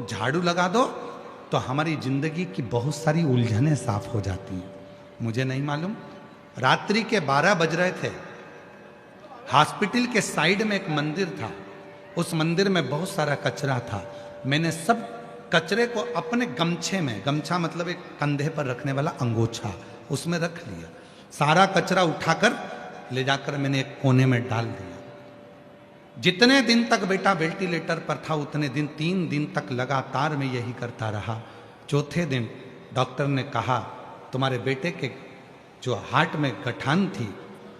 झाड़ू लगा दो, तो हमारी जिंदगी की बहुत सारी उलझनें साफ हो जाती हैं। मुझे नहीं मालूम, रात्रि के 12 बज रहे थे, हॉस्पिटल के साइड में एक मंदिर था, उस मंदिर में बहुत सारा कचरा था। मैंने सब कचरे को अपने गमछे में, गमछा मतलब एक कंधे पर रखने वाला अंगोछा, उसमें रख लिया। सारा कचरा उठाकर ले जाकर मैंने एक कोने में डाल दिया। जितने दिन तक बेटा वेंटिलेटर पर था उतने दिन 3 दिन तक लगातार मैं यही करता रहा। चौथे दिन डॉक्टर ने कहा तुम्हारे बेटे के जो हार्ट में गठान थी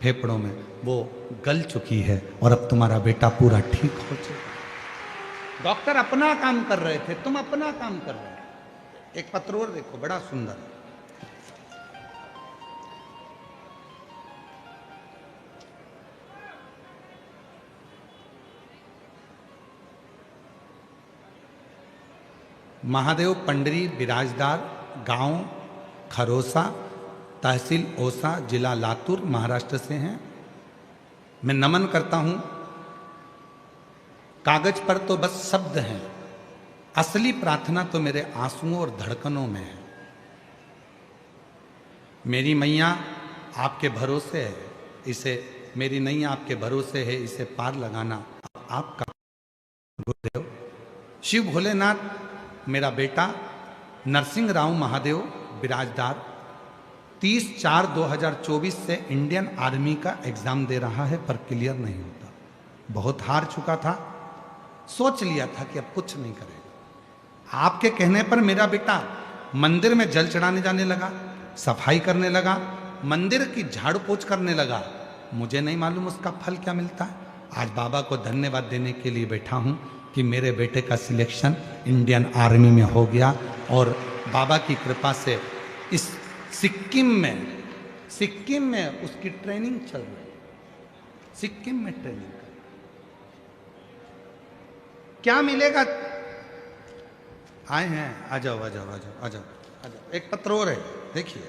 फेफड़ों में वो गल चुकी है और अब तुम्हारा बेटा पूरा ठीक हो चुका। डॉक्टर अपना काम कर रहे थे, तुम अपना काम कर रहे थे। एक पत्र और देखो, बड़ा सुंदर। महादेव पंडरी बिराजदार, गांव खरोसा, तहसील ओसा, जिला लातूर, महाराष्ट्र से हैं। मैं नमन करता हूं। कागज पर तो बस शब्द हैं, असली प्रार्थना तो मेरे आंसुओं और धड़कनों में है। मेरी मैया आपके भरोसे है, इसे मेरी नैया आपके भरोसे है, इसे पार लगाना आपका गुरुदेव। शिव भोलेनाथ मेरा बेटा नरसिंह राव महादेव बिराजदार 30/4/2024 से इंडियन आर्मी का एग्जाम दे रहा है पर क्लियर नहीं होता। बहुत हार चुका था, सोच लिया था कि अब कुछ नहीं करेगा। आपके कहने पर मेरा बेटा मंदिर में जल चढ़ाने जाने लगा, सफाई करने लगा, मंदिर की झाड़ू पोछ करने लगा। मुझे नहीं मालूम उसका फल क्या मिलता है। आज बाबा को धन्यवाद देने के लिए बैठा हूं कि मेरे बेटे का सिलेक्शन इंडियन आर्मी में हो गया और बाबा की कृपा से इस सिक्किम में उसकी ट्रेनिंग चल रही है। सिक्किम में ट्रेनिंग कर, क्या मिलेगा? आए हैं, आ जाओ आ जाओ आ जाओ आ जाओ आ जाओ। एक पत्र और है, देखिए।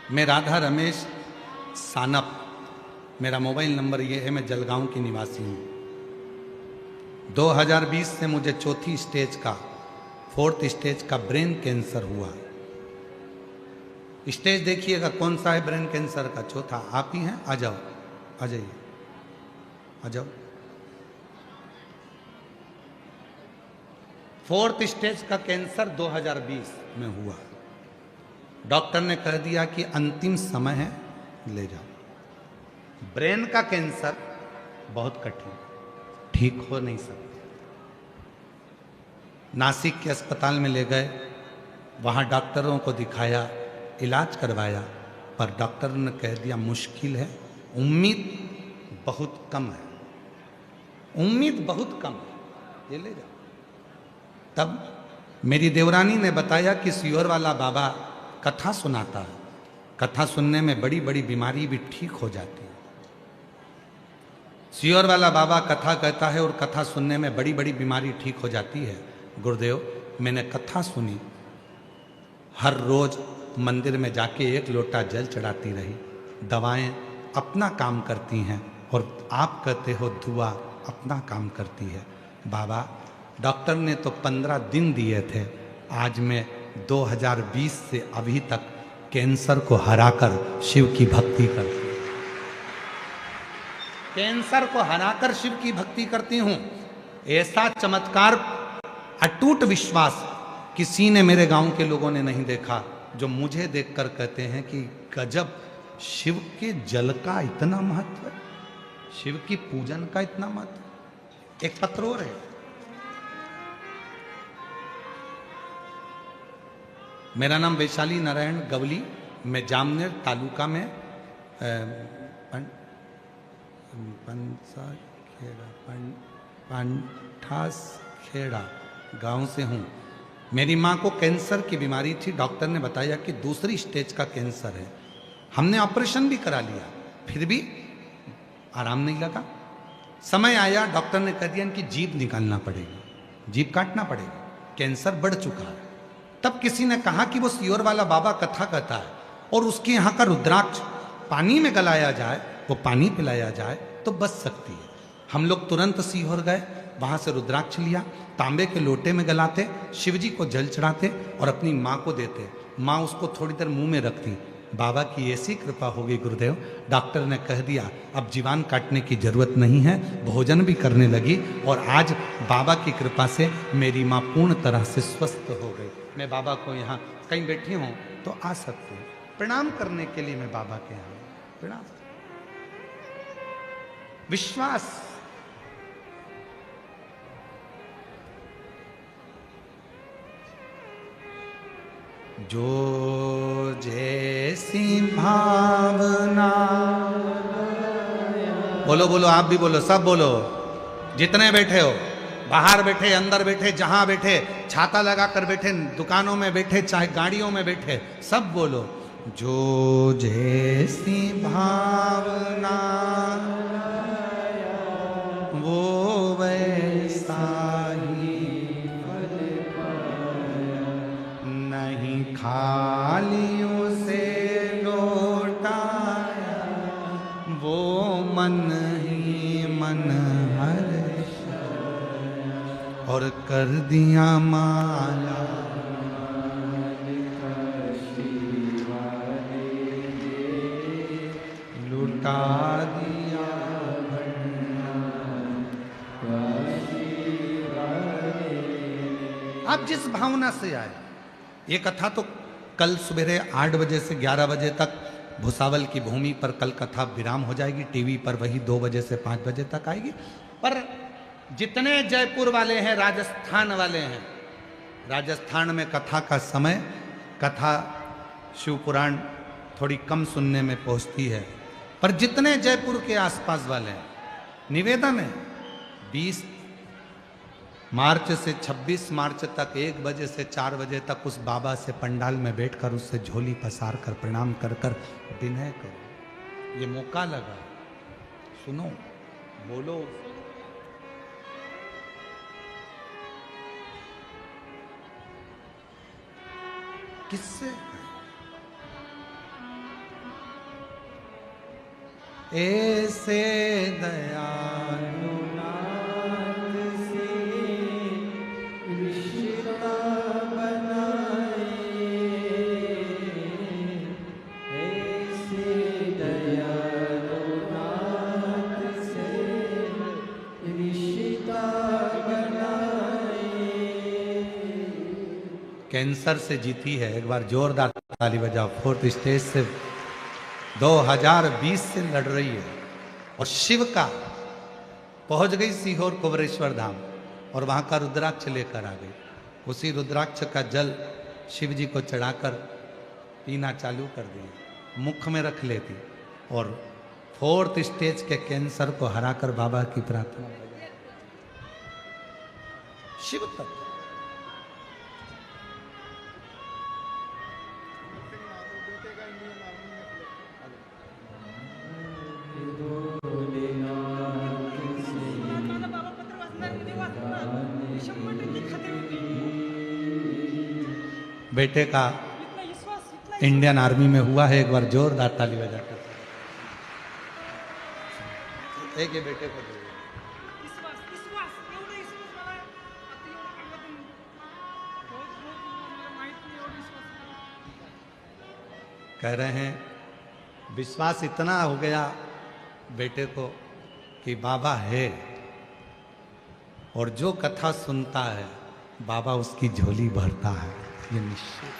मैं राधा रमेश सानप, मेरा मोबाइल नंबर ये है, मैं जलगांव की निवासी हूँ। 2020 से मुझे 4th स्टेज का ब्रेन कैंसर हुआ। स्टेज देखिएगा कौन सा है ब्रेन कैंसर का, चौथा। आप ही हैं, आ जाओ, आ जाइए, आ जाओ। 4th स्टेज का कैंसर 2020 में हुआ। डॉक्टर ने कह दिया कि अंतिम समय है, ले जाओ। ब्रेन का कैंसर बहुत कठिन, ठीक हो नहीं सकता। नासिक के अस्पताल में ले गए, वहाँ डॉक्टरों को दिखाया, इलाज करवाया, पर डॉक्टर ने कह दिया मुश्किल है, उम्मीद बहुत कम है, उम्मीद बहुत कम है, ये ले जाओ। तब मेरी देवरानी ने बताया कि सियोर वाला बाबा कथा सुनाता है, कथा सुनने में बड़ी बड़ी बीमारी भी ठीक हो जाती है। सियोर वाला बाबा कथा कहता है और कथा सुनने में बड़ी बड़ी बीमारी ठीक हो जाती है। गुरुदेव, मैंने कथा सुनी, हर रोज मंदिर में जाके 1 लोटा जल चढ़ाती रही, दवाएं अपना काम करती हैं और आप कहते हो दुआ अपना काम करती है। बाबा, डॉक्टर ने तो 15 दिन दिए थे, आज मैं 2020 से अभी तक कैंसर को हराकर शिव की भक्ति करती हूँ, कैंसर को हराकर शिव की भक्ति करती हूँ। ऐसा चमत्कार, अटूट विश्वास किसी ने मेरे गांव के लोगों ने नहीं देखा, जो मुझे देखकर कहते हैं कि गजब, शिव के जल का इतना महत्व है, शिव की पूजन का इतना महत्व। एक पत्र और है, मेरा नाम वैशाली नारायण गवली, मैं जामनेर तालुका में पंठासखेड़ा गांव से हूँ। मेरी माँ को कैंसर की बीमारी थी, डॉक्टर ने बताया कि 2री स्टेज का कैंसर है। हमने ऑपरेशन भी करा लिया, फिर भी आराम नहीं लगा। समय आया, डॉक्टर ने कह दिया कि जीभ निकालना पड़ेगी, जीभ काटना पड़ेगा, कैंसर बढ़ चुका है। तब किसी ने कहा कि वो सियोर वाला बाबा कथा कहता है और उसके यहाँ का रुद्राक्ष पानी में गलाया जाए वो पानी पिलाया जाए तो बच सकती है। हम लोग तुरंत सीहोर गए, वहां से रुद्राक्ष लिया, तांबे के लोटे में गलाते, शिव जी को जल चढ़ाते और अपनी माँ को देते। माँ उसको थोड़ी देर मुंह में रखती। बाबा की ऐसी कृपा हो गई गुरुदेव, डॉक्टर ने कह दिया अब जीवान काटने की जरूरत नहीं है, भोजन भी करने लगी और आज बाबा की कृपा से मेरी माँ पूर्ण तरह से स्वस्थ हो गई। मैं बाबा को यहाँ कहीं बैठी हूँ तो आ सकती हूँ, प्रणाम करने के लिए मैं बाबा के यहाँ प्रणाम। विश्वास, जो जैसी भावना, बोलो बोलो, आप भी बोलो, सब बोलो, जितने बैठे हो, बाहर बैठे, अंदर बैठे, जहां बैठे, छाता लगा कर बैठे, दुकानों में बैठे, चाहे गाड़ियों में बैठे, सब बोलो, जो जैसी भावना वो वैसा ही नहीं, खाली उसे लौटाया वो मन ही मन हर्ष और कर दिया माला। लुटा दिया आप जिस भावना से आए। ये कथा तो कल सवेरे 8 बजे से 11 बजे तक भुसावल की भूमि पर कल कथा विराम हो जाएगी, टीवी पर वही 2 बजे से 5 बजे तक आएगी। पर जितने जयपुर वाले हैं, राजस्थान वाले हैं, राजस्थान में कथा का समय, कथा शिव पुराण थोड़ी कम सुनने में पहुंचती है, पर जितने जयपुर के आसपास वाले हैं, निवेदन है 20 मार्च से 26 मार्च तक 1 बजे से 4 बजे तक उस बाबा से पंडाल में बैठकर उससे झोली पसार कर प्रणाम कर कर विनय करो। ये मौका लगा, सुनो, बोलो। किससे? ऐसे दयालु नाथ से रिश्ता बनाए, ऐसे दयालु नाथ से रिश्ता बनाए। कैंसर से जीती है, एक बार जोरदार ताली बजाओ। 4th स्टेज से 2020 से लड़ रही है और शिव का पहुंच गई सीहोर कुबरेश्वर धाम और वहां का रुद्राक्ष लेकर आ गई। उसी रुद्राक्ष का जल शिव जी को चढ़ाकर पीना चालू कर दिया, मुख में रख लेती और 4th स्टेज के कैंसर को हराकर बाबा की प्रार्थना। शिव तत्व बेटे का इंडियन आर्मी में हुआ है, एक बार जोरदार ताली बजाकर। एक ये बेटे को दे। कह रहे हैं विश्वास इतना हो गया बेटे को कि बाबा है और जो कथा सुनता है बाबा उसकी झोली भरता है, ये निश्चित।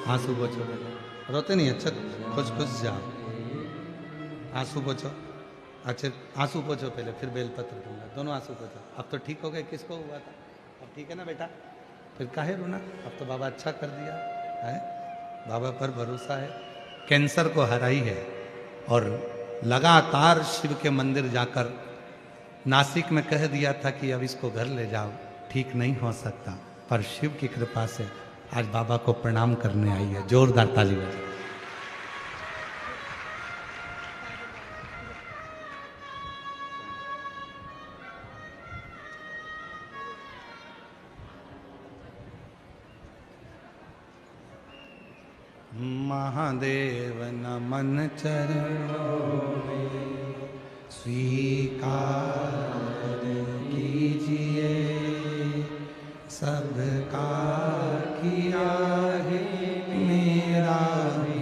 आंसू पोछो, रोते नहीं, अच्छा खुश खुश जाओ, आंसू पोछो। अच्छा आंसू पोछो पहले, फिर बेलपत्र दूंगा, दोनों आंसू पोछो। अब तो ठीक हो गए, किसको हुआ था? अब ठीक है ना बेटा, फिर काहे रोना? अब तो बाबा अच्छा कर दिया है, बाबा पर भरोसा है। कैंसर को हराई है और लगातार शिव के मंदिर जाकर नासिक में कह दिया था कि अब इसको घर ले जाओ, ठीक नहीं हो सकता। पर शिव की कृपा से आज बाबा को प्रणाम करने आई है। जोरदार ताली बजाओ। महादेव नमन चरणों में स्वीकार कीजिए, सबका किया है मेरा भी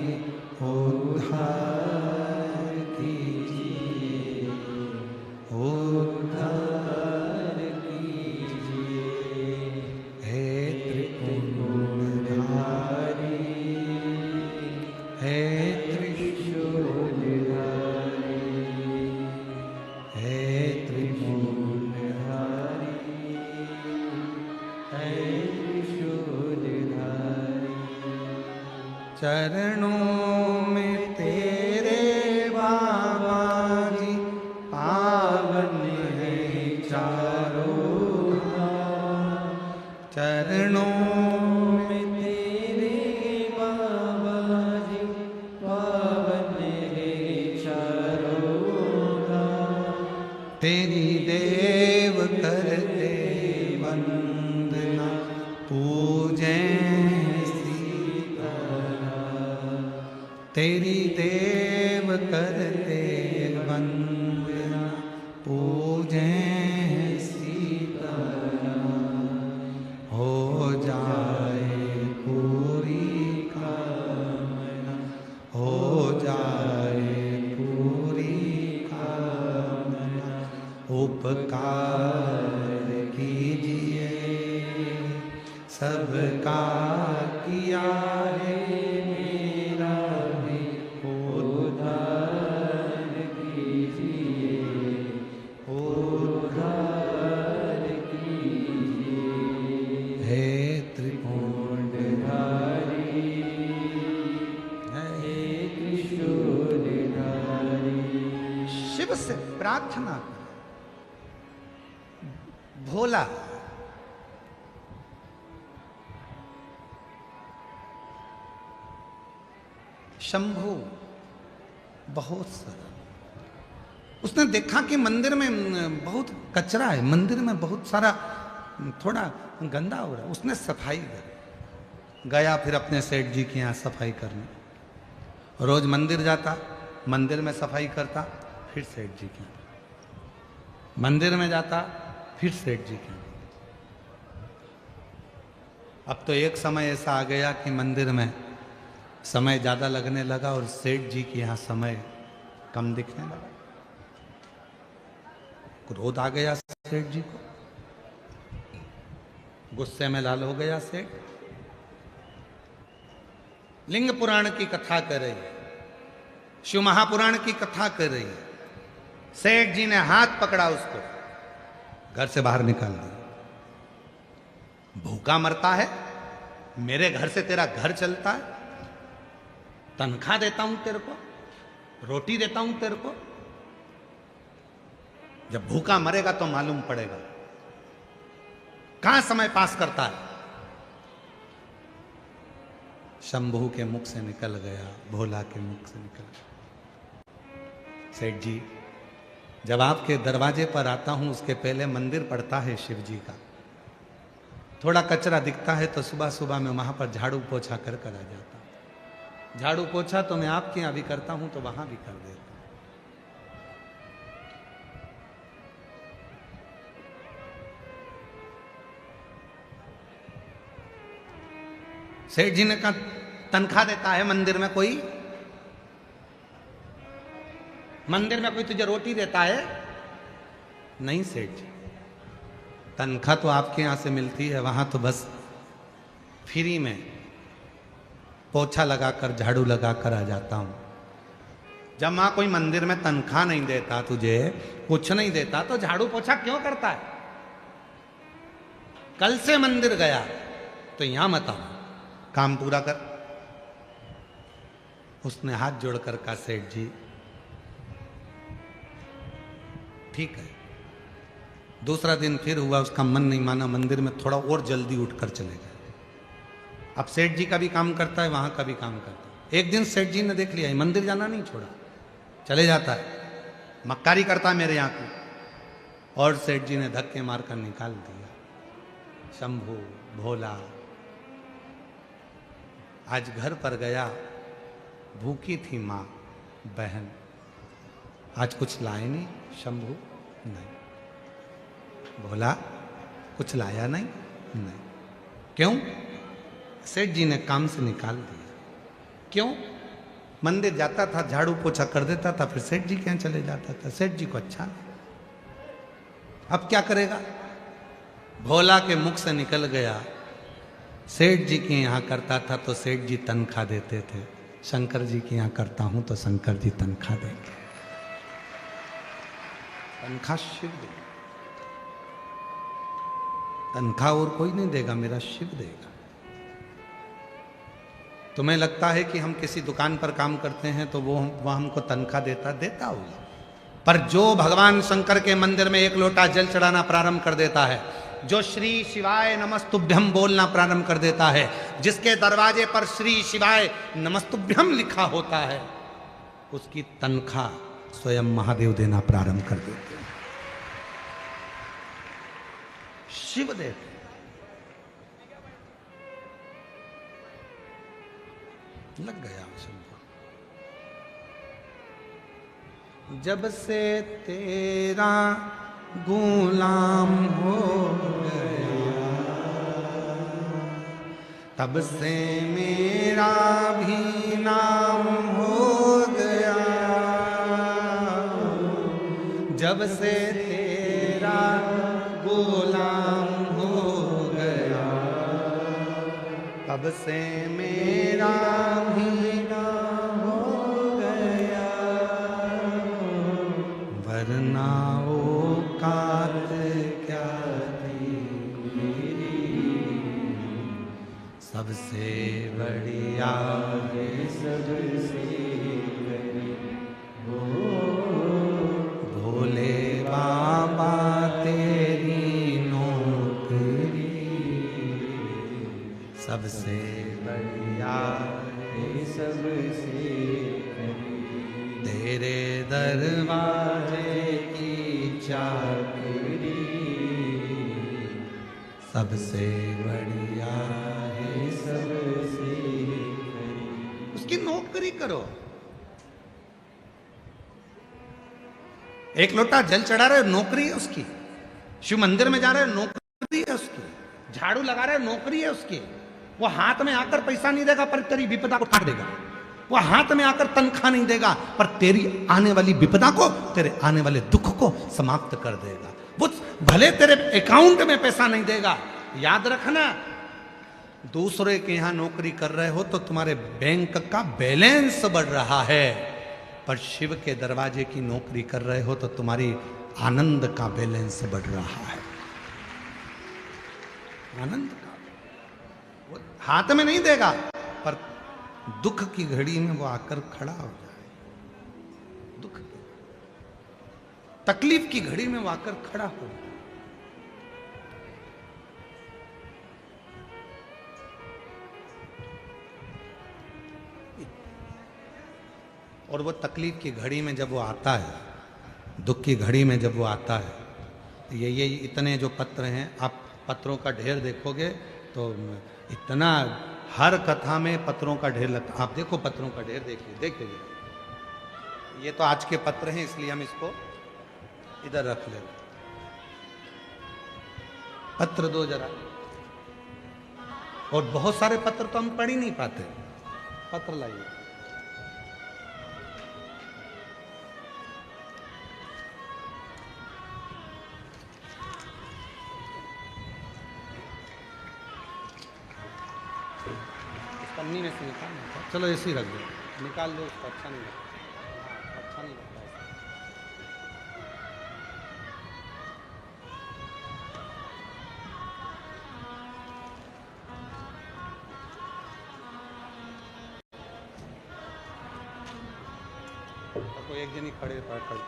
उद्धार कीजिए, उद्धार कीजिए। हे त्रिपुरधारी, हे त्रिशूलधारी, हे त्रिशूलधारी, हे त्रिशूलधारी। चरणों में तेरे बाबा जी पावन है चारों धाम। चरणों में तेरे बाबा जी पावन है चारों धाम। तेरी देव करते वंदना पूजें सीताराम। तेरी देव करते वंदना पूजें सीताराम। हो जाए पूरी कामना, हो जाए पूरी कामना। उपकार कीजिए, सबका किया है मेरा भी उद्धार कीजिए, उद्धार कीजिए। हे त्रिपुरधारी, हे त्रिशूलधारी। शिव से प्रार्थना करें। भोला शंभू बहुत सारा, उसने देखा कि मंदिर में बहुत कचरा है, मंदिर में बहुत सारा थोड़ा गंदा हो रहा है। उसने सफाई करी, गया फिर अपने सेठ जी के यहाँ सफाई करने। रोज मंदिर जाता, मंदिर में सफाई करता, फिर सेठ जी के यहाँ, मंदिर में जाता, फिर सेठ जी के यहाँ। अब तो एक समय ऐसा आ गया कि मंदिर में समय ज़्यादा लगने लगा और सेठ जी के यहाँ समय कम दिखने लगा। क्रोध आ गया सेठ जी को, गुस्से में लाल हो गया सेठ। लिंग पुराण की कथा कर रही है, शिव महापुराण की कथा कर रही है। सेठ जी ने हाथ पकड़ा, उसको घर से बाहर निकाल दिया। भूखा मरता है, मेरे घर से तेरा घर चलता है, तनख्वाह देता हूं तेरे को, रोटी देता हूं तेरे को, जब भूखा मरेगा तो मालूम पड़ेगा। कहां समय पास करता है। शंभू के मुख से निकल गया, भोला के मुख से निकल गया। सेठ जी, जब आपके दरवाजे पर आता हूं उसके पहले मंदिर पड़ता है शिव जी का। थोड़ा कचरा दिखता है तो सुबह सुबह मैं वहां पर झाड़ू पोछा कर आ जाता हूं। झाड़ू पोछा तो मैं आपके यहां भी करता हूं तो वहां भी कर देता हूं। सेठ जी ने कहा, तनख्वाह देता है मंदिर में कोई? मंदिर में कोई तुझे रोटी देता है? नहीं सेठ जी, तनख्वाह तो आपके यहां से मिलती है, वहां तो बस फ्री में पोछा लगाकर झाड़ू लगाकर आ जाता हूं। जब वहां कोई मंदिर में तनख्वाह नहीं देता, तुझे कुछ नहीं देता, तो झाड़ू पोछा क्यों करता है? कल से मंदिर गया तो यहां मत आओ, काम पूरा कर। उसने हाथ जोड़कर कहा, सेठ जी ठीक है, दूसरा दिन फिर हुआ, उसका मन नहीं माना, मंदिर में थोड़ा और जल्दी उठकर चले गए। अब सेठ जी का भी काम करता है, वहां का भी काम करता है। एक दिन सेठ जी ने देख लिया, मंदिर जाना नहीं छोड़ा, चले जाता है, मक्कारी करता है मेरे यहाँ की। और सेठ जी ने धक्के मारकर निकाल दिया। शंभू भोला आज घर पर गया, भूखी थी माँ बहन, आज कुछ लाए नहीं। शंभू नहीं, भोला कुछ लाया नहीं। नहीं, क्यों? सेठ जी ने काम से निकाल दिया। क्यों? मंदिर जाता था, झाड़ू पोछा कर देता था, फिर सेठ जी के यहाँ चले जाता था, सेठ जी को अच्छा नहीं। अब क्या करेगा? भोला के मुख से निकल गया, सेठ जी के यहाँ करता था तो सेठ जी तनख्वाह देते थे, शंकर जी के यहाँ करता हूं तो शंकर जी तनख्वाह देंगे। तनख्वाह शिव देगा, तनख्वाह और कोई नहीं देगा, मेरा शिव देगा। तुम्हें लगता है कि हम किसी दुकान पर काम करते हैं तो वह हमको तनख्वाह देता होगा, पर जो भगवान शंकर के मंदिर में एक लोटा जल चढ़ाना प्रारंभ कर देता है, जो श्री शिवाय नमस्तुभ्यम बोलना प्रारंभ कर देता है, जिसके दरवाजे पर श्री शिवाय नमस्तुभ्यम लिखा होता है, उसकी तनख्वाह स्वयं महादेव देना प्रारंभ कर देते हैं। शिव देते। लग गया जब से तेरा गुलाम हो गया, तब से मेरा भी नाम हो गया। जब से तेरा गुलाम हो गया, तब से मेरा भी नाम हो गया। वरना औकात क्या थी मेरी, सबसे बढ़िया है सबसे बड़ी हो भोले बाबा तेरी नौकरी, सबसे बढ़िया है सबसे तेरे दरवाजे की चाकरी, सबसे बढ़िया है सबसे उसकी नौकरी करो। एक लोटा जल चढ़ा रहे, नौकरी है उसकी। शिव मंदिर में जा रहे, नौकरी है उसकी। झाड़ू लगा रहे, नौकरी है उसकी। वो हाथ में आकर पैसा नहीं देगा पर तेरी विपदा को काट देगा। वो हाथ में आकर तनख्वाह नहीं देगा पर तेरी आने वाली विपदा को, तेरे आने वाले दुख को समाप्त कर देगा। वो भले तेरे अकाउंट में पैसा नहीं देगा, याद रखना, दूसरे के यहां नौकरी कर रहे हो तो तुम्हारे बैंक का बैलेंस बढ़ रहा है, पर शिव के दरवाजे की नौकरी कर रहे हो तो तुम्हारी आनंद का बैलेंस बढ़ रहा है। आनंद का वो हाथ में नहीं देगा पर दुख की घड़ी में वो आकर खड़ा हो जाए। दुख की तकलीफ की घड़ी में वो आकर खड़ा हो जाए। और वो तकलीफ की घड़ी में जब वो आता है, दुख की घड़ी में जब वो आता है, ये इतने जो पत्र हैं, आप पत्रों का ढेर देखोगे तो इतना, हर कथा में पत्रों का ढेर लगता। आप देखो पत्रों का ढेर, देखिए ये तो आज के पत्र हैं इसलिए हम इसको इधर रख ले। पत्र दो जरा, और बहुत सारे पत्र तो हम पढ़ ही नहीं पाते। पत्र लाइए। पन्नी में से निकालना था, चलो ऐसे ही रख दो, निकाल दो उसको, अच्छा नहीं लगता, अच्छा नहीं लगता ऐसा। तो एक जन ही खड़े पकड़,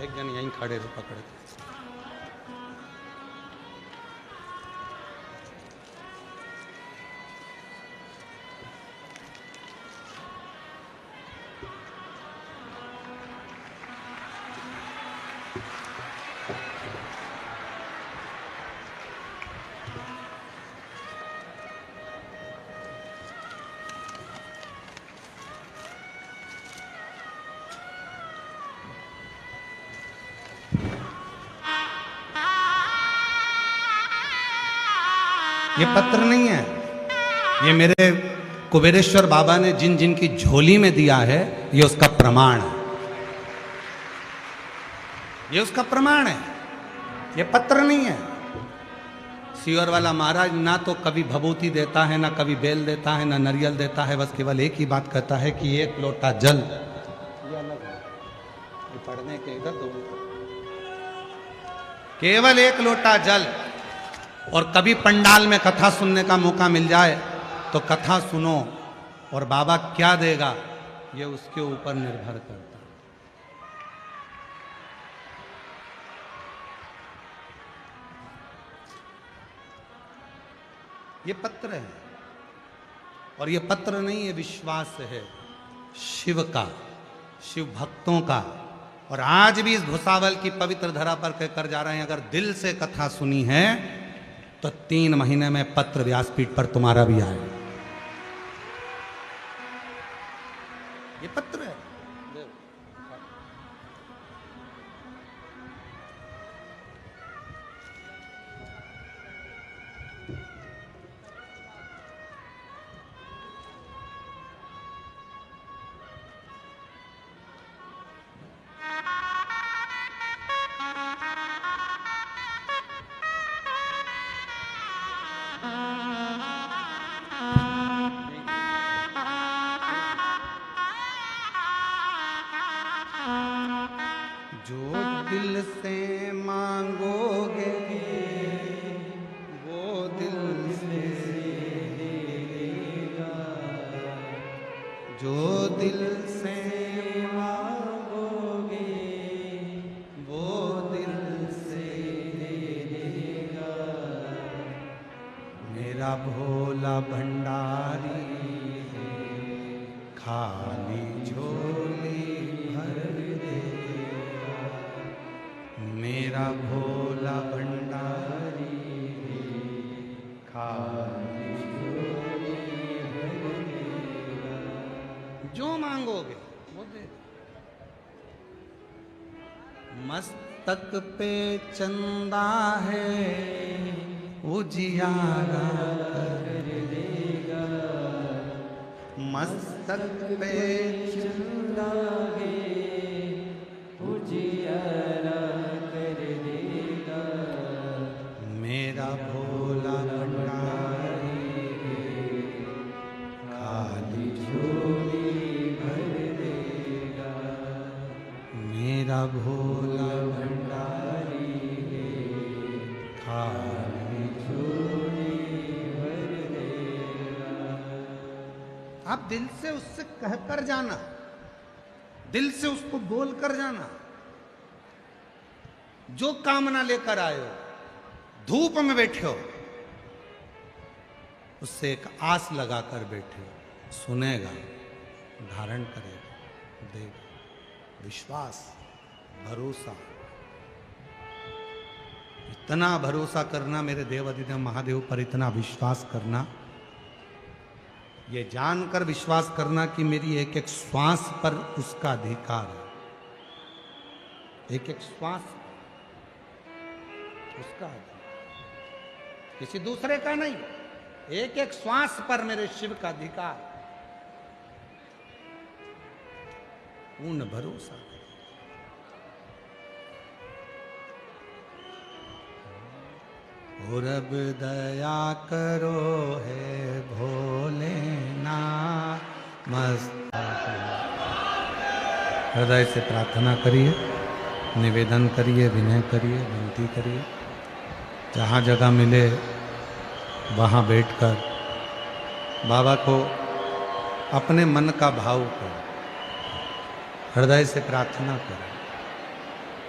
एक जन यहीं खड़े पकड़। ये पत्र नहीं है, ये मेरे कुबेरेश्वर बाबा ने जिन जिन की झोली में दिया है, ये उसका प्रमाण है। ये उसका प्रमाण है, ये पत्र नहीं है। सीवर वाला महाराज ना तो कभी भभूति देता है, ना कभी बेल देता है, ना नारियल देता है, बस केवल एक ही बात कहता है कि एक लोटा जल, ये अलग है, ये पढ़ने के इधर दो, केवल एक लोटा जल। और कभी पंडाल में कथा सुनने का मौका मिल जाए तो कथा सुनो, और बाबा क्या देगा ये उसके ऊपर निर्भर करता है। ये पत्र है, और ये पत्र नहीं, ये विश्वास है शिव का, शिव भक्तों का। और आज भी इस भुसावल की पवित्र धरा पर कहकर जा रहे हैं, अगर दिल से कथा सुनी है तो 3 महीने में पत्र व्यासपीठ पर तुम्हारा भी आए। ये पत्र है। जो दिल से मांगोगे वो दिल से देगा, जो दिल से मांगोगे वो दिल से देगा। मेरा भोला भंडारी है, खाली झोली भर देगा। मेरा भोला भंडारी है, खाली झोली भर देगा। जो मांगोगे वो दे। मस्तक पे चंदा है, उजियारा कर देगा। मस्तक पे चंदा है, उजियारा कर देगा। मेरा भोला भंडारी है, खाली झोली भर देगा। मेरा भोला भंडारी है, खाली झोली भर देगा। आप दिल से उससे कहकर जाना, दिल से उसको बोल कर जाना। जो कामना लेकर आए हो, धूप में बैठे हो, उससे एक आस लगाकर बैठे हो, सुनेगा, धारण करेगा, देगा। विश्वास, भरोसा, इतना भरोसा करना मेरे देव अधिदेव महादेव पर, इतना विश्वास करना, ये जानकर विश्वास करना कि मेरी एक एक श्वास पर उसका अधिकार है। एक एक श्वास उसका अधिकार, किसी दूसरे का नहीं। एक एक श्वास पर मेरे शिव का अधिकार। पूर्ण भरोसा। और अब दया करो है भोलेनाथ। मस्त हृदय से प्रार्थना करिए, निवेदन करिए, विनय करिए, विनती करिए। जहाँ जगह मिले वहाँ बैठकर बाबा को अपने मन का भाव करें, हृदय से प्रार्थना करें।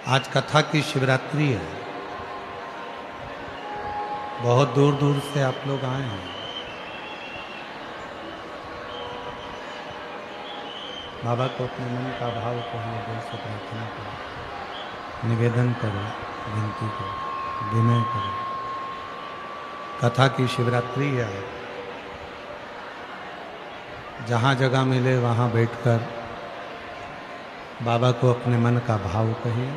आज कथा की शिवरात्रि है, बहुत दूर दूर से आप लोग आए हैं। बाबा को अपने मन का भाव कहने, दिल से प्रार्थना करें, निवेदन करें, विनती करें, विनय करें। कथा की शिवरात्रि है, जहाँ जगह मिले वहाँ बैठकर बाबा को अपने मन का भाव कहिए,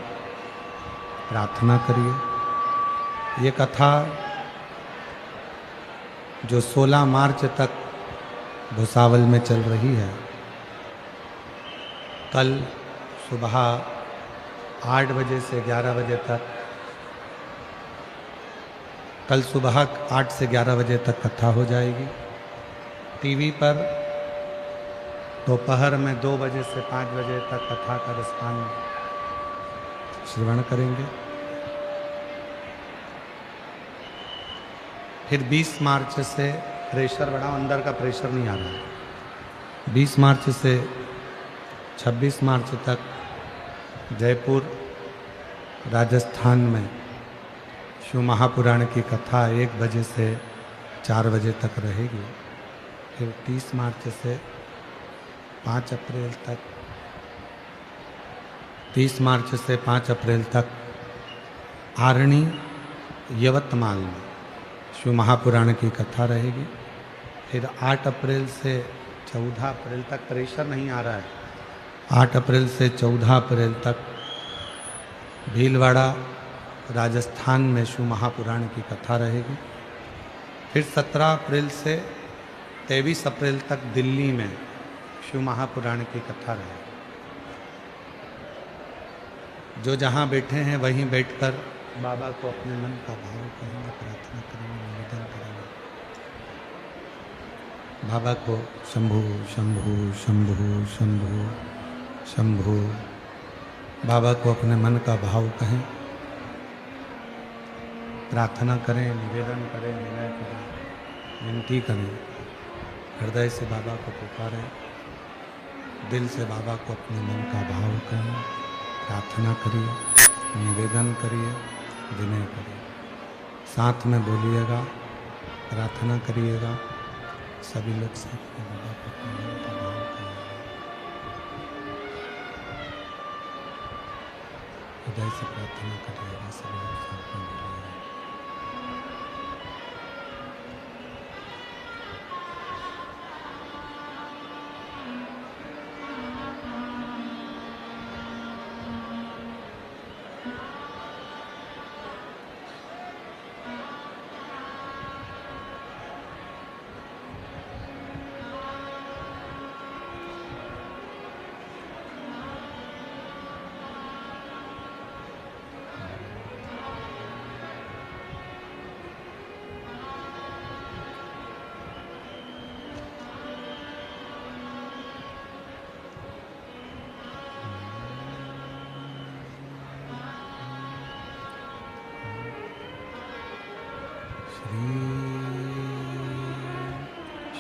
प्रार्थना करिए। ये कथा जो 16 मार्च तक भुसावल में चल रही है। कल सुबह 8 बजे से 11 बजे तक, कल सुबह 8 से 11 बजे तक कथा हो जाएगी। टीवी पर दोपहर में 2 बजे से 5 बजे तक कथा का रसपान श्रवण करेंगे। फिर 20 मार्च से प्रेशर बढ़ा, अंदर का प्रेशर नहीं आ रहा है। 20 मार्च से 26 मार्च तक जयपुर राजस्थान में शिव महापुराण की कथा 1 बजे से 4 बजे तक रहेगी। फिर 30 मार्च से 5 अप्रैल तक, 30 मार्च से 5 अप्रैल तक आरणी यवतमाल में शिव महापुराण की कथा रहेगी। फिर 8 अप्रैल से 14 अप्रैल तक, प्रेशर नहीं आ रहा है, 8 अप्रैल से 14 अप्रैल तक भीलवाड़ा राजस्थान में शिव महापुराण की कथा रहेगी। फिर 17 अप्रैल से 23 अप्रैल तक दिल्ली में शिव महापुराण की कथा रहेगी। जो जहाँ बैठे हैं वहीं बैठकर बाबा को अपने मन का भाव कहेंगे, प्रार्थना करेंगे, निवेदन करेंगे। बाबा को शंभु शंभु शंभु शंभु शंभु, बाबा को अपने मन का भाव कहें, प्रार्थना करें, निवेदन करें, विनय करें, विनती करें, हृदय से बाबा को पुकारें, दिल से बाबा को अपने मन का भाव कहें, प्रार्थना करिए, निवेदन करिए, विनय करिए। साथ में बोलिएगा, प्रार्थना करिएगा, सभी लोग साथ में बाबा को अपने मन का भाव कहें, हृदय से प्रार्थना करिएगा, सभी लोग साथ में बोलिएगा।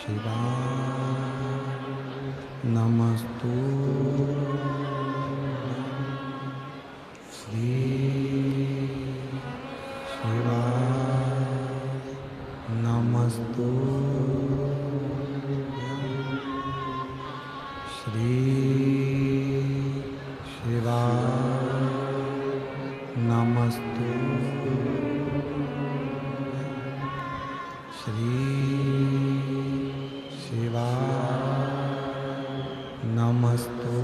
शिवाय नमस्तु, श्री शिवाय नमस्तु, श्री शिवाय नमस्तु, श्री नमस्तु,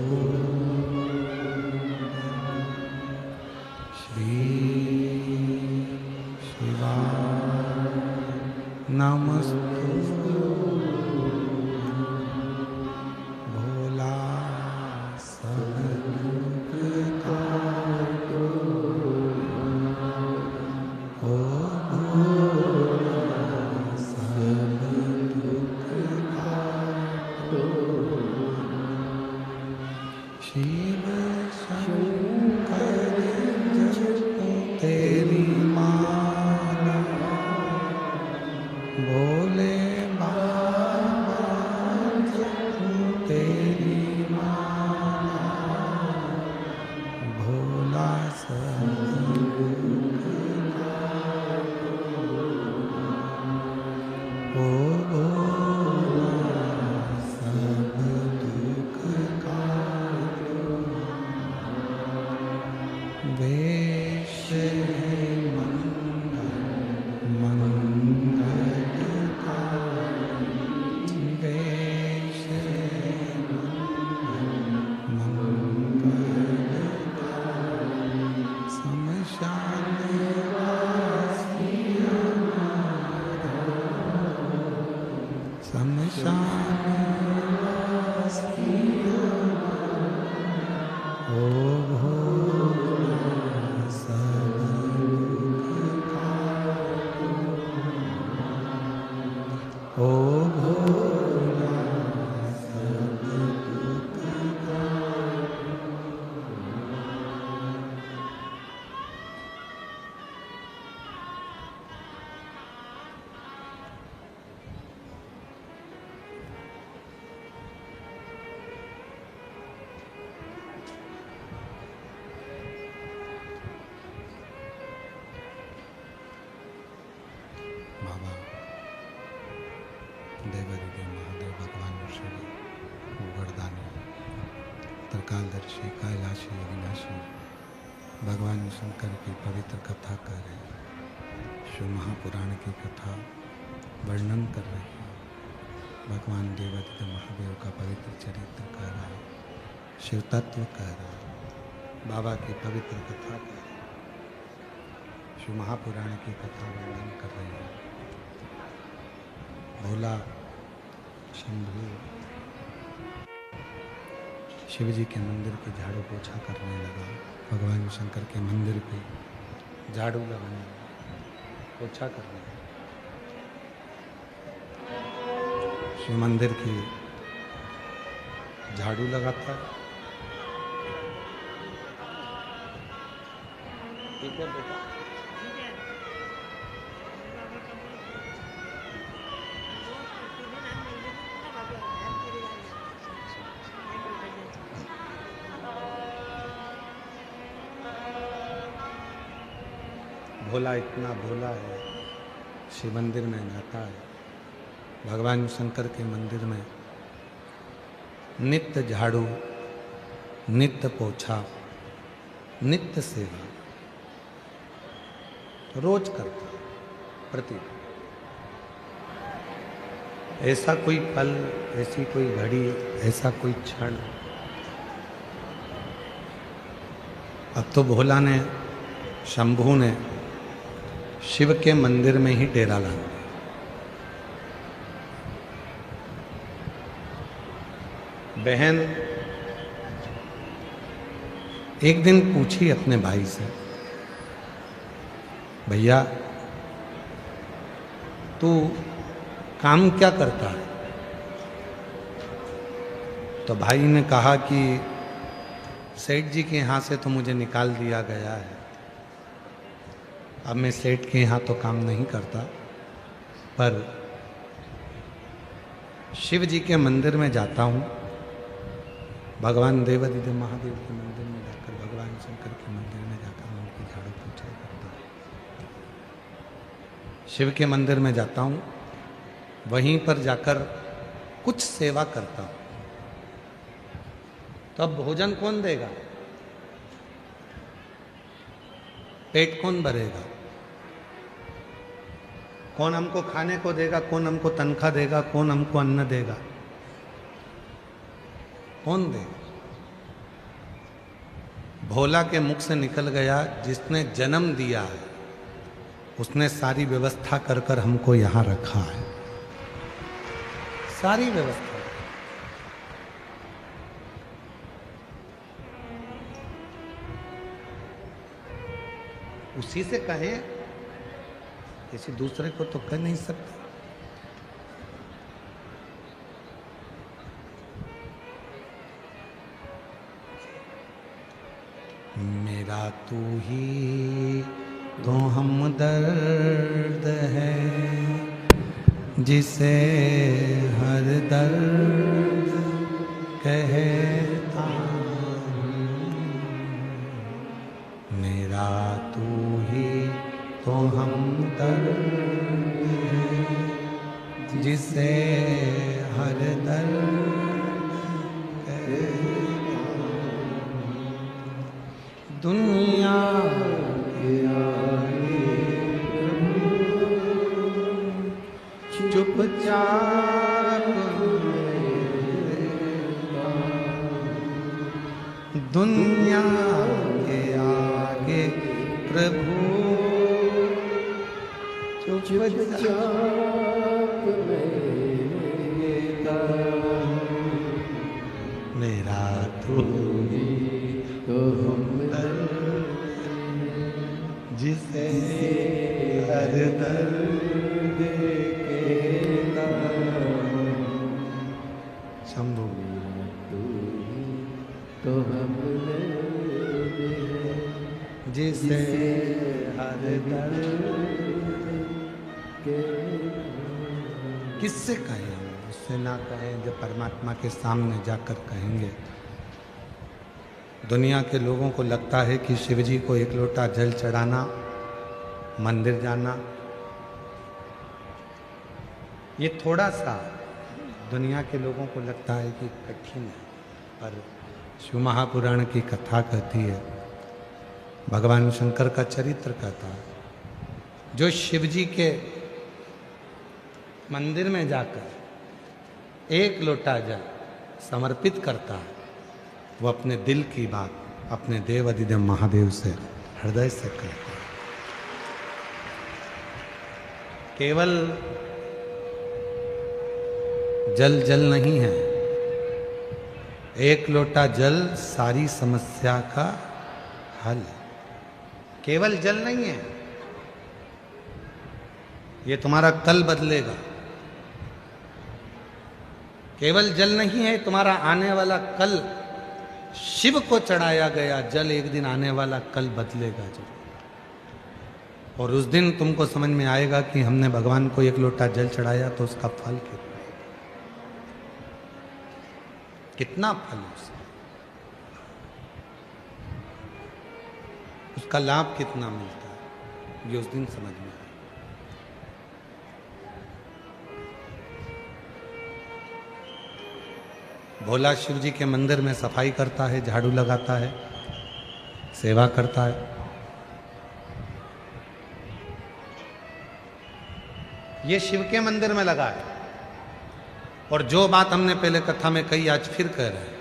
श्री शिवाय नमस्तु। भोला सब दुख काटो, ओ भोला सब दुख काटो, शिव शंकर जपो तेरी माला, भोले बाबा जपो तेरी माला, भोला सब दुख काटो। ओ भोला सब दुख का। बाबा देवरिगे महादेव भगवान श्री वरदानी त्रिकालदर्शी कैलाशी अविनाशी भगवान शंकर की पवित्र कथा कर रहे हैं। शिव महापुराण की कथा वर्णन कर रहे हैं। भगवान देवरिगे महादेव का पवित्र चरित्र कर रहा है, शिव तत्व कर रहा है, बाबा की पवित्र कथा कर रहे हैं, शिव महापुराण की कथा वर्णन कर रहे हैं। भोला शंभू शिव जी के मंदिर के झाड़ू पोछा करने लगा। भगवान शंकर के मंदिर पे झाड़ू लगाने लगा, पोछा करने लगा। शिव मंदिर की झाड़ू लगाता है। ठीक है बेटा, भोला इतना भोला है, शिव मंदिर में जाता है। भगवान शंकर के मंदिर में नित्य झाड़ू, नित्य पोछा, नित्य सेवा रोज करता है, प्रतिदिन। ऐसा कोई पल, ऐसी कोई घड़ी, ऐसा कोई क्षण अब तो भोला ने, शंभू ने शिव के मंदिर में ही डेरा ला दिया। बहन एक दिन पूछी अपने भाई से, भैया तू काम क्या करता है? तो भाई ने कहा कि सेठ जी के यहाँ से तो मुझे निकाल दिया गया है, अब मैं सेठ के यहाँ तो काम नहीं करता, पर शिव जी के मंदिर में जाता हूँ। भगवान देवरिगे महादेव के मंदिर में जाकर, भगवान शंकर के मंदिर में जाकर उनकी झाड़ू पोछा करता हूँ। शिव के मंदिर में जाता हूँ, वहीं पर जाकर कुछ सेवा करता हूँ। तो अब भोजन कौन देगा? पेट कौन भरेगा? कौन हमको खाने को देगा? कौन हमको तनख्वाह देगा? कौन हमको अन्न देगा? कौन देगा? भोला के मुख से निकल गया, जिसने जन्म दिया है उसने सारी व्यवस्था कर कर हमको यहां रखा है, सारी व्यवस्था। उसी से कहें, किसी दूसरे को तो कह नहीं सकते। मेरा तू ही तो हमदर्द है, जिसे हर दर्द कहता हूँ। मेरा तू ही तो हमदर्द है, जिसे हर दर्द कहता हूँ। दुनिया के आगे चुपचाप, दुनिया के आगे प्रभु चुपचाप मेरा तू ही तो हमदर्द, जिसे हर दर्द कहता शंभु। तू ही तो हमने जिसे हर दर्द के किससे कहें हम, उससे ना कहें जब परमात्मा के सामने जाकर कहेंगे। दुनिया के लोगों को लगता है कि शिव जी को एक लोटा जल चढ़ाना, मंदिर जाना, ये थोड़ा सा दुनिया के लोगों को लगता है कि कठिन है, पर शिव महापुराण की कथा कहती है, भगवान शंकर का चरित्र कहता है, जो शिव जी के मंदिर में जाकर एक लोटा जल समर्पित करता है, वो अपने दिल की बात अपने देव अधिदेव महादेव से हृदय से कहता है। केवल जल जल नहीं है, एक लोटा जल सारी समस्या का हल। केवल जल नहीं है, ये तुम्हारा कल बदलेगा। केवल जल नहीं है, तुम्हारा आने वाला कल, शिव को चढ़ाया गया जल एक दिन आने वाला कल बदलेगा जो। और उस दिन तुमको समझ में आएगा कि हमने भगवान को एक लोटा जल चढ़ाया तो उसका फल कितना फल उसका लाभ कितना मिलता है, ये उस दिन समझ में आएगा। भोला शिव जी के मंदिर में सफाई करता है, झाड़ू लगाता है, सेवा करता है। ये शिव के मंदिर में लगा है। और जो बात हमने पहले कथा में कही आज फिर कह रहे हैं,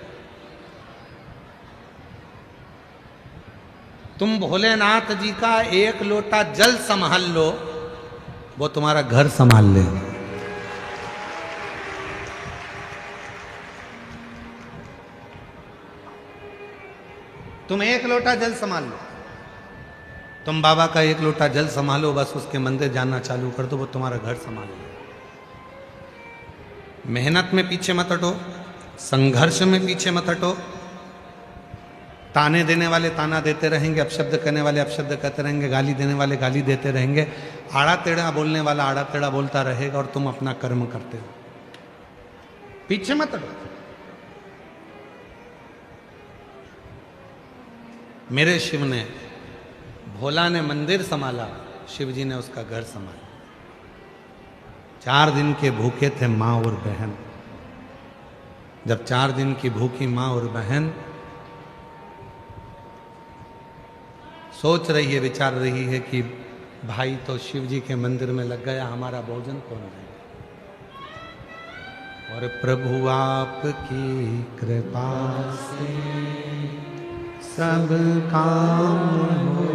तुम भोलेनाथ जी का एक लोटा जल संभाल लो, वो तुम्हारा घर संभाल ले। तुम एक लोटा जल संभाल लो, तुम बाबा का एक लोटा जल संभालो, बस उसके मंदिर जाना चालू कर दो, वो तुम्हारा घर संभाल लो। मेहनत में पीछे मत हटो, संघर्ष में पीछे मत हटो। ताने देने वाले ताना देते रहेंगे, अपशब्द करने वाले अपशब्द कहते रहेंगे, गाली देने वाले गाली देते रहेंगे, आड़ा टेढ़ा बोलने वाला आड़ा टेढ़ा बोलता रहेगा, और तुम अपना कर्म करते हो। पीछे मत हटो। मेरे शिव ने, भोला ने मंदिर संभाला, शिव जी ने उसका घर संभाला। 4 दिन के भूखे थे माँ और बहन। जब 4 दिन की भूखी माँ और बहन सोच रही है, विचार रही है कि भाई तो शिव जी के मंदिर में लग गया, हमारा भोजन कौन देगा? और प्रभु आपकी कृपा से सब काम हो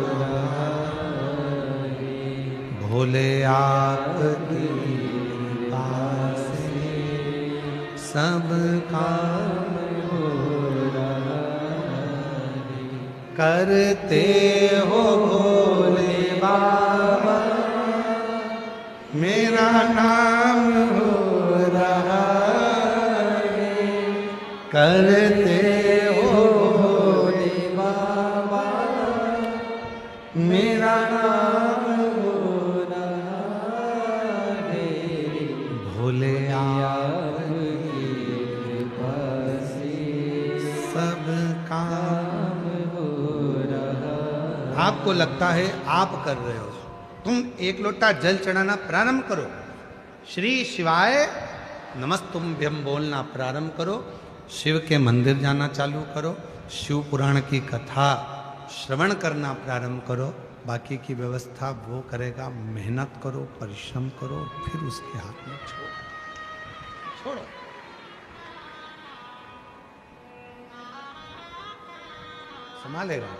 रहा है, भोले आपकी कृपा से सब काम हो रहा है। करते हो भोले बाबा, मेरा नाम हो रहा है। करते मेरा नाम हो रहा है, भोले आपकी कृपा से सब काम हो रहा। आपको लगता है आप कर रहे हो, तुम एक लोटा जल चढ़ाना प्रारंभ करो, श्री शिवाय नमस्तुभ्यं बोलना प्रारंभ करो, शिव के मंदिर जाना चालू करो, शिव पुराण की कथा श्रवण करना प्रारंभ करो। बाकी की व्यवस्था वो करेगा। मेहनत करो, परिश्रम करो, फिर उसके हाथ में छोड़ो। संभालेगा।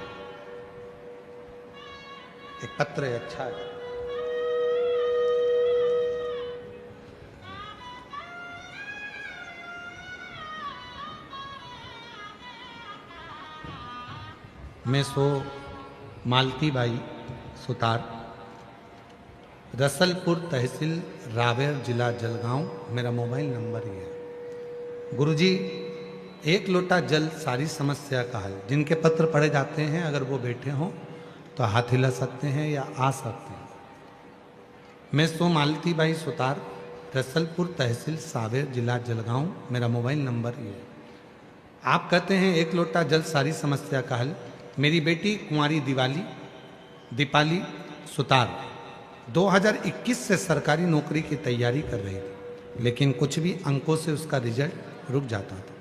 एक पत्र है, अच्छा है। मैं सो मालती बाई सुतार, रसलपुर तहसील रावेर, जिला जलगांव, मेरा मोबाइल नंबर ही है। गुरुजी, एक लोटा जल सारी समस्या का हल। जिनके पत्र पढ़े जाते हैं अगर वो बैठे हों तो हाथ हिला सकते हैं या आ सकते हैं। मैं सो मालती बाई सुतार, रसलपुर तहसील सावेर, जिला जलगांव। मेरा मोबाइल नंबर ये है। आप कहते हैं एक लोटा जल सारी समस्या का हल। मेरी बेटी कुंवारी दीपाली सुतार 2021 से सरकारी नौकरी की तैयारी कर रही थी, लेकिन कुछ भी अंकों से उसका रिजल्ट रुक जाता था।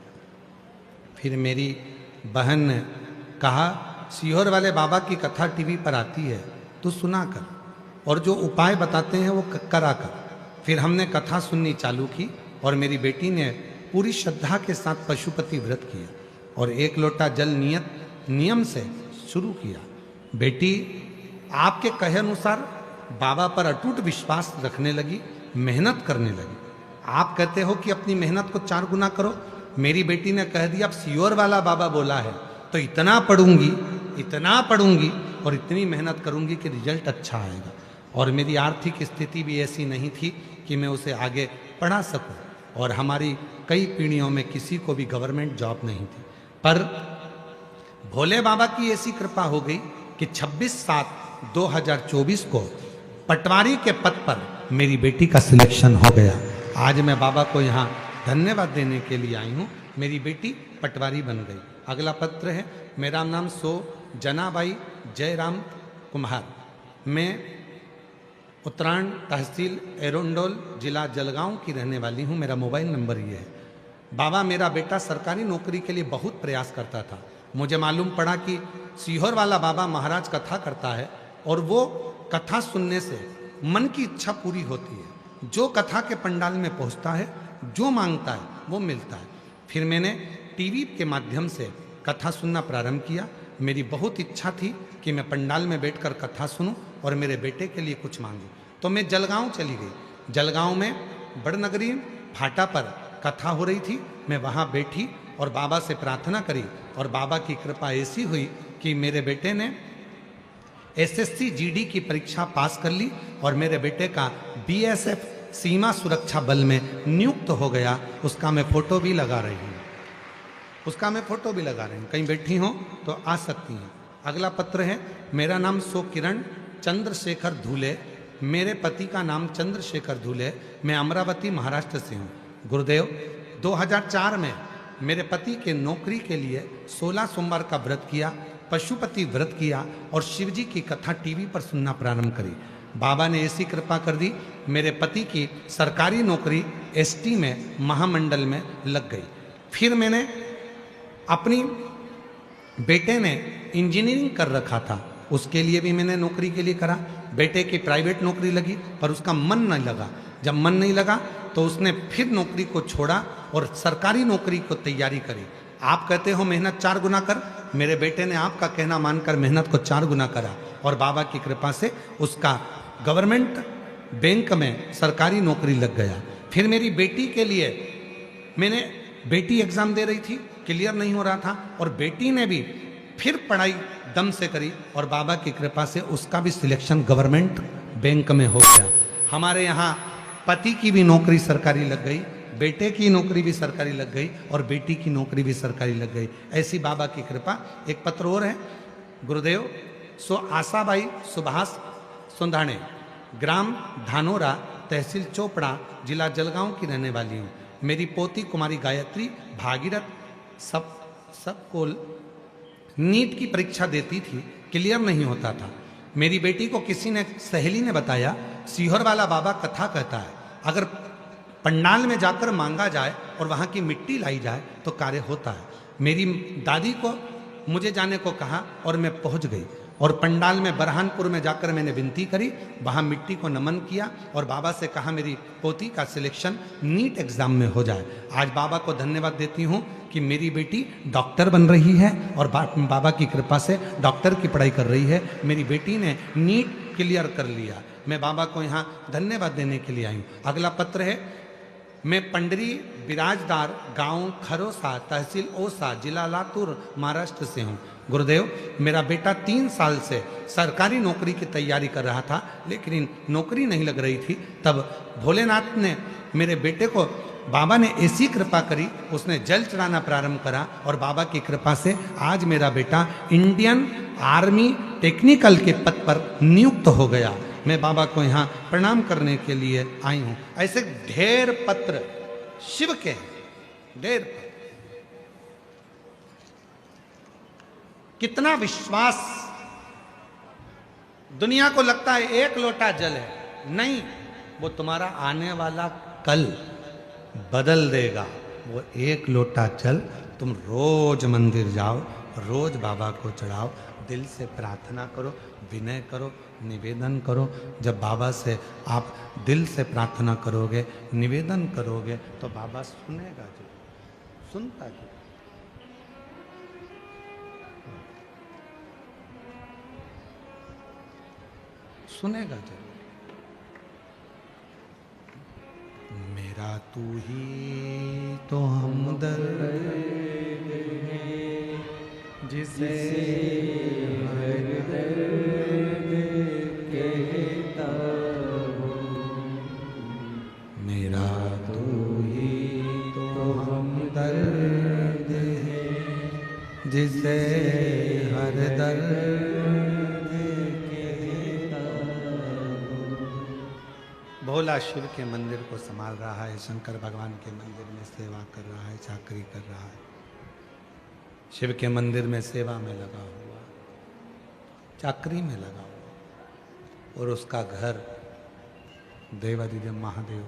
फिर मेरी बहन ने कहा, सीहोर वाले बाबा की कथा टीवी पर आती है, तू सुना कर और जो उपाय बताते हैं वो करा कर। फिर हमने कथा सुननी चालू की और मेरी बेटी ने पूरी श्रद्धा के साथ पशुपति व्रत किया और एक लोटा जल नियम से शुरू किया। बेटी आपके कहे अनुसार बाबा पर अटूट विश्वास रखने लगी, मेहनत करने लगी। आप कहते हो कि अपनी मेहनत को 4 गुना करो। मेरी बेटी ने कह दिया, अब सीहोर वाला बाबा बोला है तो इतना पढ़ूंगी और इतनी मेहनत करूंगी कि रिजल्ट अच्छा आएगा। और मेरी आर्थिक स्थिति भी ऐसी नहीं थी कि मैं उसे आगे पढ़ा सकूं और हमारी कई पीढ़ियों में किसी को भी गवर्नमेंट जॉब नहीं थी। पर भोले बाबा की ऐसी कृपा हो गई कि 26/7/2024 को पटवारी के पद पर मेरी बेटी का सिलेक्शन हो गया। आज मैं बाबा को यहाँ धन्यवाद देने के लिए आई हूँ। मेरी बेटी पटवारी बन गई। अगला पत्र है, मेरा नाम जनाबाई जयराम कुम्हार। मैं उत्तरायण तहसील एरोंडोल, जिला जलगांव की रहने वाली हूँ। मेरा मोबाइल नंबर ये है। बाबा, मेरा बेटा सरकारी नौकरी के लिए बहुत प्रयास करता था। मुझे मालूम पड़ा कि सीहोर वाला बाबा महाराज कथा करता है और वो कथा सुनने से मन की इच्छा पूरी होती है। जो कथा के पंडाल में पहुंचता है, जो मांगता है वो मिलता है। फिर मैंने टीवी के माध्यम से कथा सुनना प्रारंभ किया। मेरी बहुत इच्छा थी कि मैं पंडाल में बैठकर कथा सुनूं और मेरे बेटे के लिए कुछ मांगूं। तो मैं जलगांव चली गई। जलगांव में बड़नगरी फाटा पर कथा हो रही थी। मैं वहाँ बैठी और बाबा से प्रार्थना करी और बाबा की कृपा ऐसी हुई कि मेरे बेटे ने SSC GD की परीक्षा पास कर ली और मेरे बेटे का BSF सीमा सुरक्षा बल में नियुक्त हो गया। उसका मैं फोटो भी लगा रही हूँ। कहीं बैठी हो तो आ सकती हैं। अगला पत्र है, मेरा नाम किरण चंद्रशेखर धूले। मेरे पति का नाम चंद्रशेखर धूले। मैं अमरावती महाराष्ट्र से हूँ। गुरुदेव, 2004 में मेरे पति के नौकरी के लिए 16 सोमवार का व्रत किया, पशुपति व्रत किया और शिवजी की कथा टीवी पर सुनना प्रारंभ करी। बाबा ने ऐसी कृपा कर दी, मेरे पति की सरकारी नौकरी ST में महामंडल में लग गई। फिर मैंने अपनी बेटे ने इंजीनियरिंग कर रखा था, उसके लिए भी मैंने नौकरी के लिए करा। बेटे की प्राइवेट नौकरी लगी पर उसका मन नहीं लगा। जब मन नहीं लगा तो उसने फिर नौकरी को छोड़ा और सरकारी नौकरी को तैयारी करी। आप कहते हो मेहनत 4 गुना कर, मेरे बेटे ने आपका कहना मानकर मेहनत को 4 गुना करा और बाबा की कृपा से उसका गवर्नमेंट बैंक में सरकारी नौकरी लग गया। फिर मेरी बेटी के लिए मैंने बेटी एग्जाम दे रही थी, क्लियर नहीं हो रहा था और बेटी ने भी फिर पढ़ाई दम से करी और बाबा की कृपा से उसका भी सिलेक्शन गवर्नमेंट बैंक में हो गया। हमारे यहाँ पति की भी नौकरी सरकारी लग गई, बेटे की नौकरी भी सरकारी लग गई और बेटी की नौकरी भी सरकारी लग गई। ऐसी बाबा की कृपा। एक पत्र और है, गुरुदेव, आशाबाई सुभाष सुंधाणे, ग्राम धानोरा, तहसील चोपड़ा, जिला जलगांव की रहने वाली हूँ। मेरी पोती कुमारी गायत्री भागीरथ सब को नीट की परीक्षा देती थी, क्लियर नहीं होता था। मेरी बेटी को किसी ने, सहेली ने बताया, सीहोर वाला बाबा कथा कहता है, अगर पंडाल में जाकर मांगा जाए और वहाँ की मिट्टी लाई जाए तो कार्य होता है। मेरी दादी को मुझे जाने को कहा और मैं पहुँच गई और पंडाल में बरहानपुर में जाकर मैंने विनती करी, वहाँ मिट्टी को नमन किया और बाबा से कहा मेरी पोती का सिलेक्शन नीट एग्जाम में हो जाए। आज बाबा को धन्यवाद देती हूँ कि मेरी बेटी डॉक्टर बन रही है और बाबा की कृपा से डॉक्टर की पढ़ाई कर रही है। मेरी बेटी ने नीट क्लियर कर लिया। मैं बाबा को यहाँ धन्यवाद देने के लिए आई हूँ। अगला पत्र है, मैं पंडरी बिराजदार, गांव खरोसा, तहसील ओसा, जिला लातूर, महाराष्ट्र से हूँ। गुरुदेव, मेरा बेटा 3 साल से सरकारी नौकरी की तैयारी कर रहा था, लेकिन नौकरी नहीं लग रही थी। तब भोलेनाथ ने मेरे बेटे को बाबा ने ऐसी कृपा करी, उसने जल चढ़ाना प्रारंभ करा और बाबा की कृपा से आज मेरा बेटा इंडियन आर्मी टेक्निकल के पद पर नियुक्त हो गया। मैं बाबा को यहाँ प्रणाम करने के लिए आई हूँ। ऐसे ढेर पत्र शिव के हैं, ढेर पत्र। कितना विश्वास! दुनिया को लगता है एक लोटा जल है, नहीं, वो तुम्हारा आने वाला कल बदल देगा। वो एक लोटा जल तुम रोज मंदिर जाओ, रोज बाबा को चढ़ाओ, दिल से प्रार्थना करो, विनय करो, निवेदन करो। जब बाबा से आप दिल से प्रार्थना करोगे, निवेदन करोगे, तो बाबा सुनेगा जो, सुनता जो। सुनेगा जो। मेरा तू ही तो हमदर्द है, जिसे हर दर्द कहता हूँ। मेरा तू ही तो हमदर्द है, जिसे हर दर्द भोला शिव के मंदिर को संभाल रहा है, शंकर भगवान के मंदिर में सेवा कर रहा है, चाकरी कर रहा है, शिव के मंदिर में सेवा में लगा हुआ, चाकरी में लगा हुआ, और उसका घर देवादिदेव महादेव,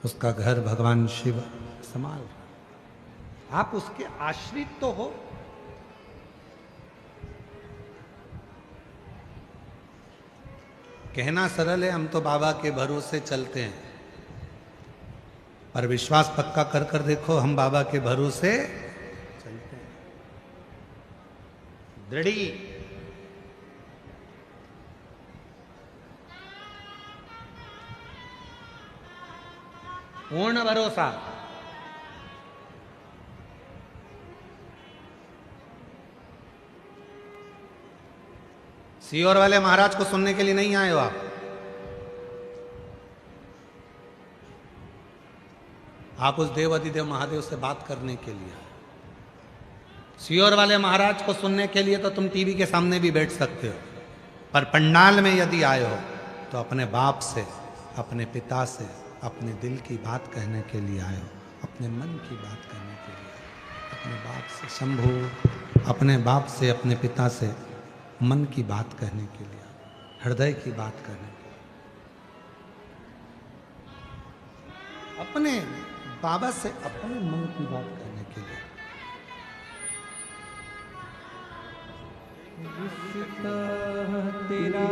उसका घर भगवान शिव संभाल रहा। आप उसके आश्रित तो हो। कहना सरल है, हम तो बाबा के भरोसे चलते हैं, पर विश्वास पक्का कर कर देखो, हम बाबा के भरोसे चलते हैं। दृढ़ी पूर्ण भरोसा। सीहोर वाले महाराज को सुनने के लिए नहीं आए हो आप उस देव अधिदेव महादेव से बात करने के लिए आए। सीहोर वाले महाराज को सुनने के लिए तो तुम टीवी के सामने भी बैठ सकते हो, पर पंडाल में यदि आए हो तो अपने बाप से, अपने पिता से, अपने दिल की बात कहने के लिए आए हो, अपने मन की बात कहने के लिए, अपने बाप से शंभू, अपने बाप से, अपने पिता से मन की बात कहने के लिए, हृदय की बात करने के लिए, अपने बाबा से अपने मन की बात करने के लिए। तेरा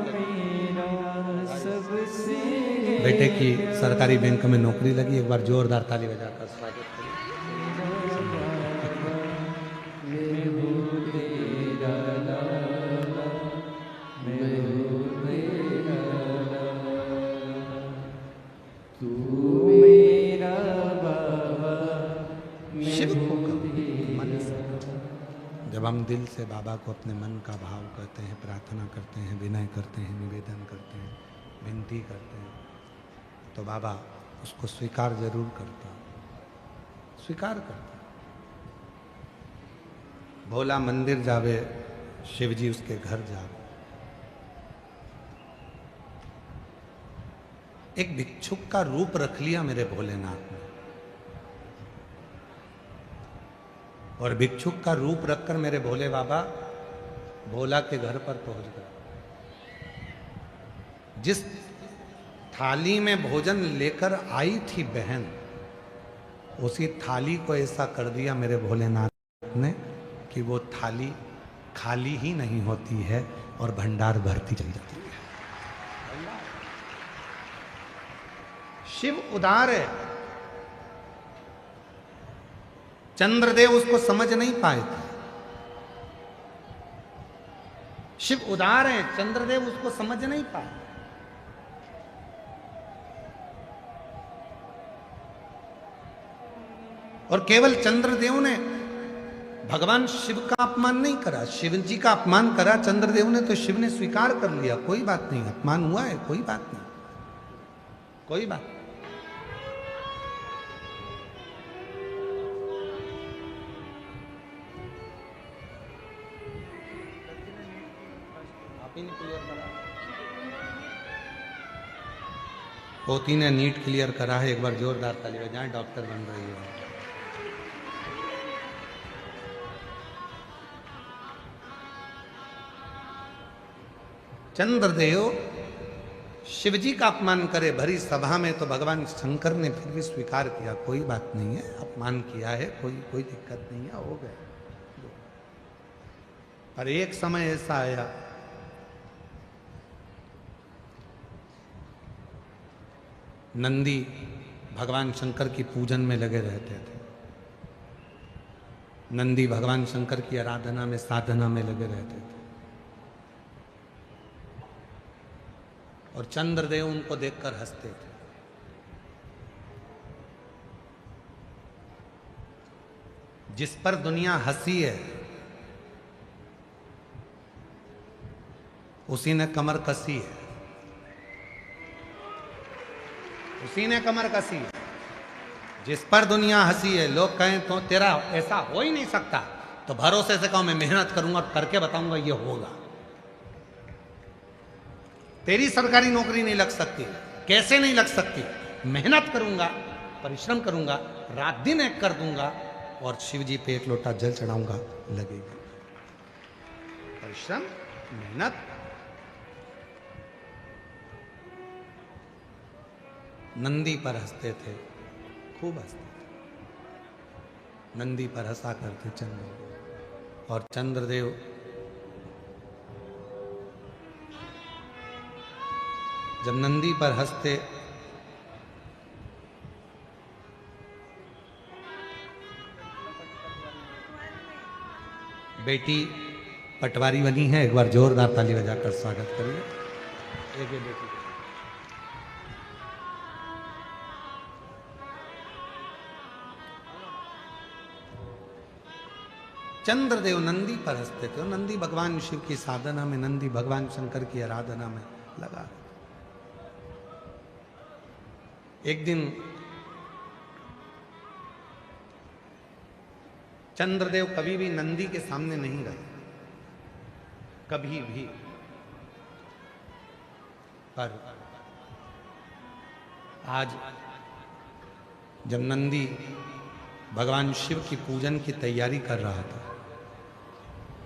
मेरा सबसे। बेटे की सरकारी बैंक में नौकरी लगी, एक बार जोरदार ताली बजाकर स्वागत करिए। जब हम दिल से बाबा को अपने मन का भाव करते हैं, प्रार्थना करते हैं, विनय करते हैं, निवेदन करते हैं, विनती करते हैं, तो बाबा उसको स्वीकार जरूर करता है, स्वीकार करता है। भोला मंदिर जावे, शिव जी उसके घर जावे। एक भिक्षुक का रूप रख लिया मेरे भोलेनाथ ने, और भिक्षुक का रूप रखकर मेरे भोले बाबा भोला के घर पर पहुंच गए। जिस थाली में भोजन लेकर आई थी बहन, उसी थाली को ऐसा कर दिया मेरे भोलेनाथ ने कि वो थाली खाली ही नहीं होती है और भंडार भरती चली जाती है। शिव उदार है। चंद्रदेव उसको समझ नहीं पाए थे। शिव उदार है, चंद्रदेव उसको समझ नहीं पाए। और केवल चंद्रदेव ने भगवान शिव का अपमान नहीं करा, शिव जी का अपमान करा चंद्रदेव ने, तो शिव ने स्वीकार कर लिया, कोई बात नहीं, अपमान हुआ है, कोई बात नहीं, कोई बात नहीं। पोती ने नीट क्लियर करा है, एक बार जोरदार ताली बजाएं, डॉक्टर बन रही है। चंद्रदेव शिवजी का अपमान करे भरी सभा में तो भगवान शंकर ने फिर भी स्वीकार किया, कोई बात नहीं है, अपमान किया है, कोई दिक्कत नहीं है, हो गए। पर एक समय ऐसा आया नंदी भगवान शंकर की पूजन में लगे रहते थे, नंदी भगवान शंकर की आराधना में साधना में लगे रहते थे, और चंद्रदेव उनको देखकर हंसते थे। जिस पर दुनिया हंसी है उसी ने कमर कसी है, उसी ने कमर कसी है। जिस पर दुनिया हंसी है, लोग कहें तो तेरा ऐसा हो ही नहीं सकता, तो भरोसे से कहो मैं मेहनत करूंगा, करके बताऊंगा ये होगा। तेरी सरकारी नौकरी नहीं लग सकती, कैसे नहीं लग सकती, मेहनत करूंगा, परिश्रम करूंगा, रात दिन एक कर दूंगा, और शिवजी पे एक लोटा जल चढ़ाऊंगा, लगेगा। परिश्रम, मेहनत। नंदी पर हंसते थे, खूब हंसते थे, नंदी पर हंसा करते चंद्रदेव। और चंद्रदेव जब नंदी पर हंसते बेटी पटवारी बनी है, एक बार जोरदार ताली बजाकर स्वागत करिए। एक बेटी चंद्रदेव नंदी पर हंसते थे, नंदी भगवान शिव की साधना में, नंदी भगवान शंकर की आराधना में लगा। एक दिन चंद्रदेव कभी भी नंदी के सामने नहीं रहे, कभी भी। पर आज जब नंदी भगवान शिव की पूजन की तैयारी कर रहा था,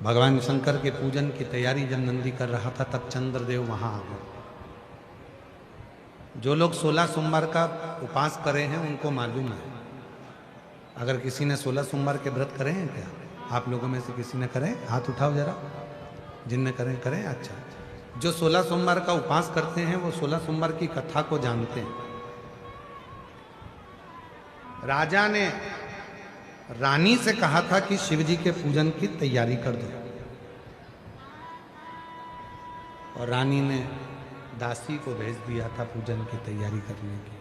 भगवान शंकर के पूजन की तैयारी जब नंदी कर रहा था, तब चंद्रदेव वहां आ गए। जो लोग 16 सोमवार का उपवास करे हैं उनको मालूम है। अगर किसी ने 16 सोमवार के व्रत करे हैं क्या? आप लोगों में से किसी ने करे? हाथ उठाओ जरा, जिनने करें करें। अच्छा, जो 16 सोमवार का उपवास करते हैं वो 16 सोमवार की कथा को जानते हैं। राजा ने रानी से कहा था कि शिवजी के पूजन की तैयारी कर दो, और रानी ने दासी को भेज दिया था पूजन की तैयारी करने की।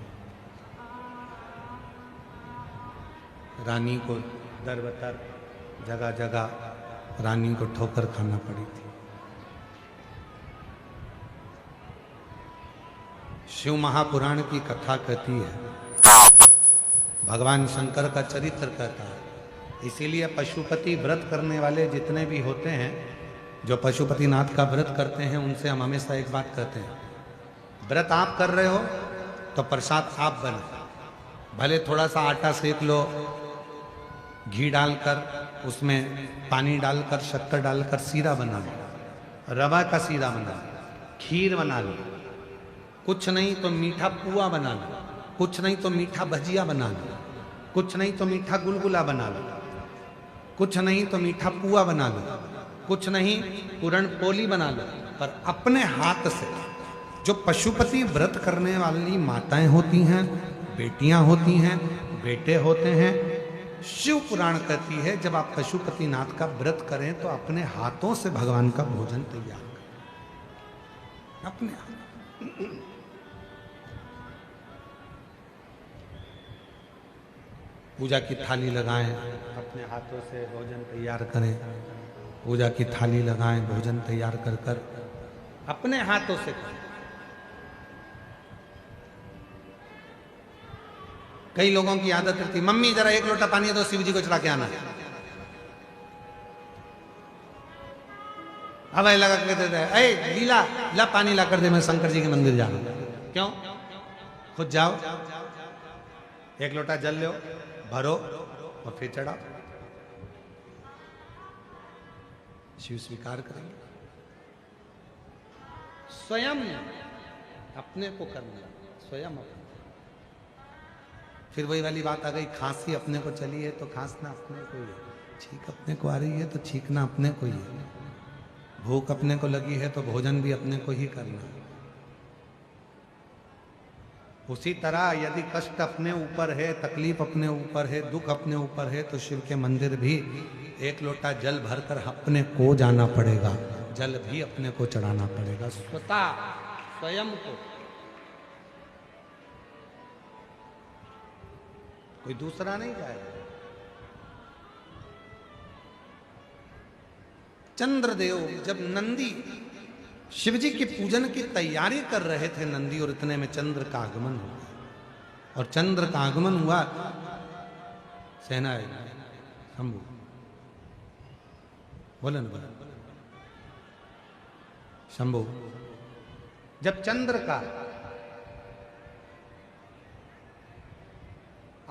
रानी को दर बदर जगह जगह रानी को ठोकर खाना पड़ी थी। शिव महापुराण की कथा कहती है, भगवान शंकर का चरित्र कहता है। इसीलिए पशुपति व्रत करने वाले जितने भी होते हैं, जो पशुपतिनाथ का व्रत करते हैं, उनसे हम हमेशा एक बात कहते हैं, व्रत आप कर रहे हो तो प्रसाद आप बनो। भले थोड़ा सा आटा सेक लो, घी डालकर, उसमें पानी डालकर, शक्कर डालकर सीरा बना लो, रवा का सीरा बना लो, खीर बना लो, कुछ नहीं तो मीठा पुआ बना लो, कुछ नहीं तो मीठा भजिया बना लो, कुछ नहीं तो मीठा गुलगुला बना लो, कुछ नहीं तो मीठा पुआ बना लो, कुछ नहीं पूरण पोली बना लो। पर अपने हाथ से जो पशुपति व्रत करने वाली माताएं होती हैं, बेटियां होती हैं, बेटे होते हैं, शिव पुराण कहती है जब आप पशुपतिनाथ का व्रत करें तो अपने हाथों से भगवान का भोजन तैयार करें, अपने हाथ। पूजा की थाली लगाएं, अपने हाथों से भोजन तैयार करें, पूजा की थाली लगाएं, भोजन तैयार कर कर अपने हाथों से करें। कई लोगों की आदत रहती, मम्मी जरा एक लोटा पानी दो, शिव जी को चढ़ा के आना है। अब ऐ लगा के देते हैं, ऐ लीला ला पानी ला कर दे, मैं शंकर जी के मंदिर जा रहा हूं। क्यों? खुद जाओ, एक लोटा जल लो, भरो और फिर चढ़ाओ। शिव स्वीकार करेंगे। स्वयं अपने को करना, स्वयं अपने। फिर वही वाली बात आ गई, खांसी अपने को चली है तो खांसना अपने को ही है, छींक अपने को आ रही है तो छींकना अपने को ही है, भूख अपने को लगी है तो भोजन भी अपने को ही करना। उसी तरह यदि कष्ट अपने ऊपर है, तकलीफ अपने ऊपर है, दुख अपने ऊपर है, तो शिव के मंदिर भी एक लोटा जल भरकर अपने को जाना पड़ेगा, जल भी अपने को चढ़ाना पड़ेगा, स्वतः स्वयं को। कोई दूसरा नहीं जाएगा। चंद्रदेव जब नंदी शिवजी के पूजन की तैयारी कर रहे थे नंदी, और इतने में चंद्र का आगमन हुआ, और चंद्र का आगमन हुआ, सेना आई, शंभु बोले न बोले, शंभु जब चंद्र का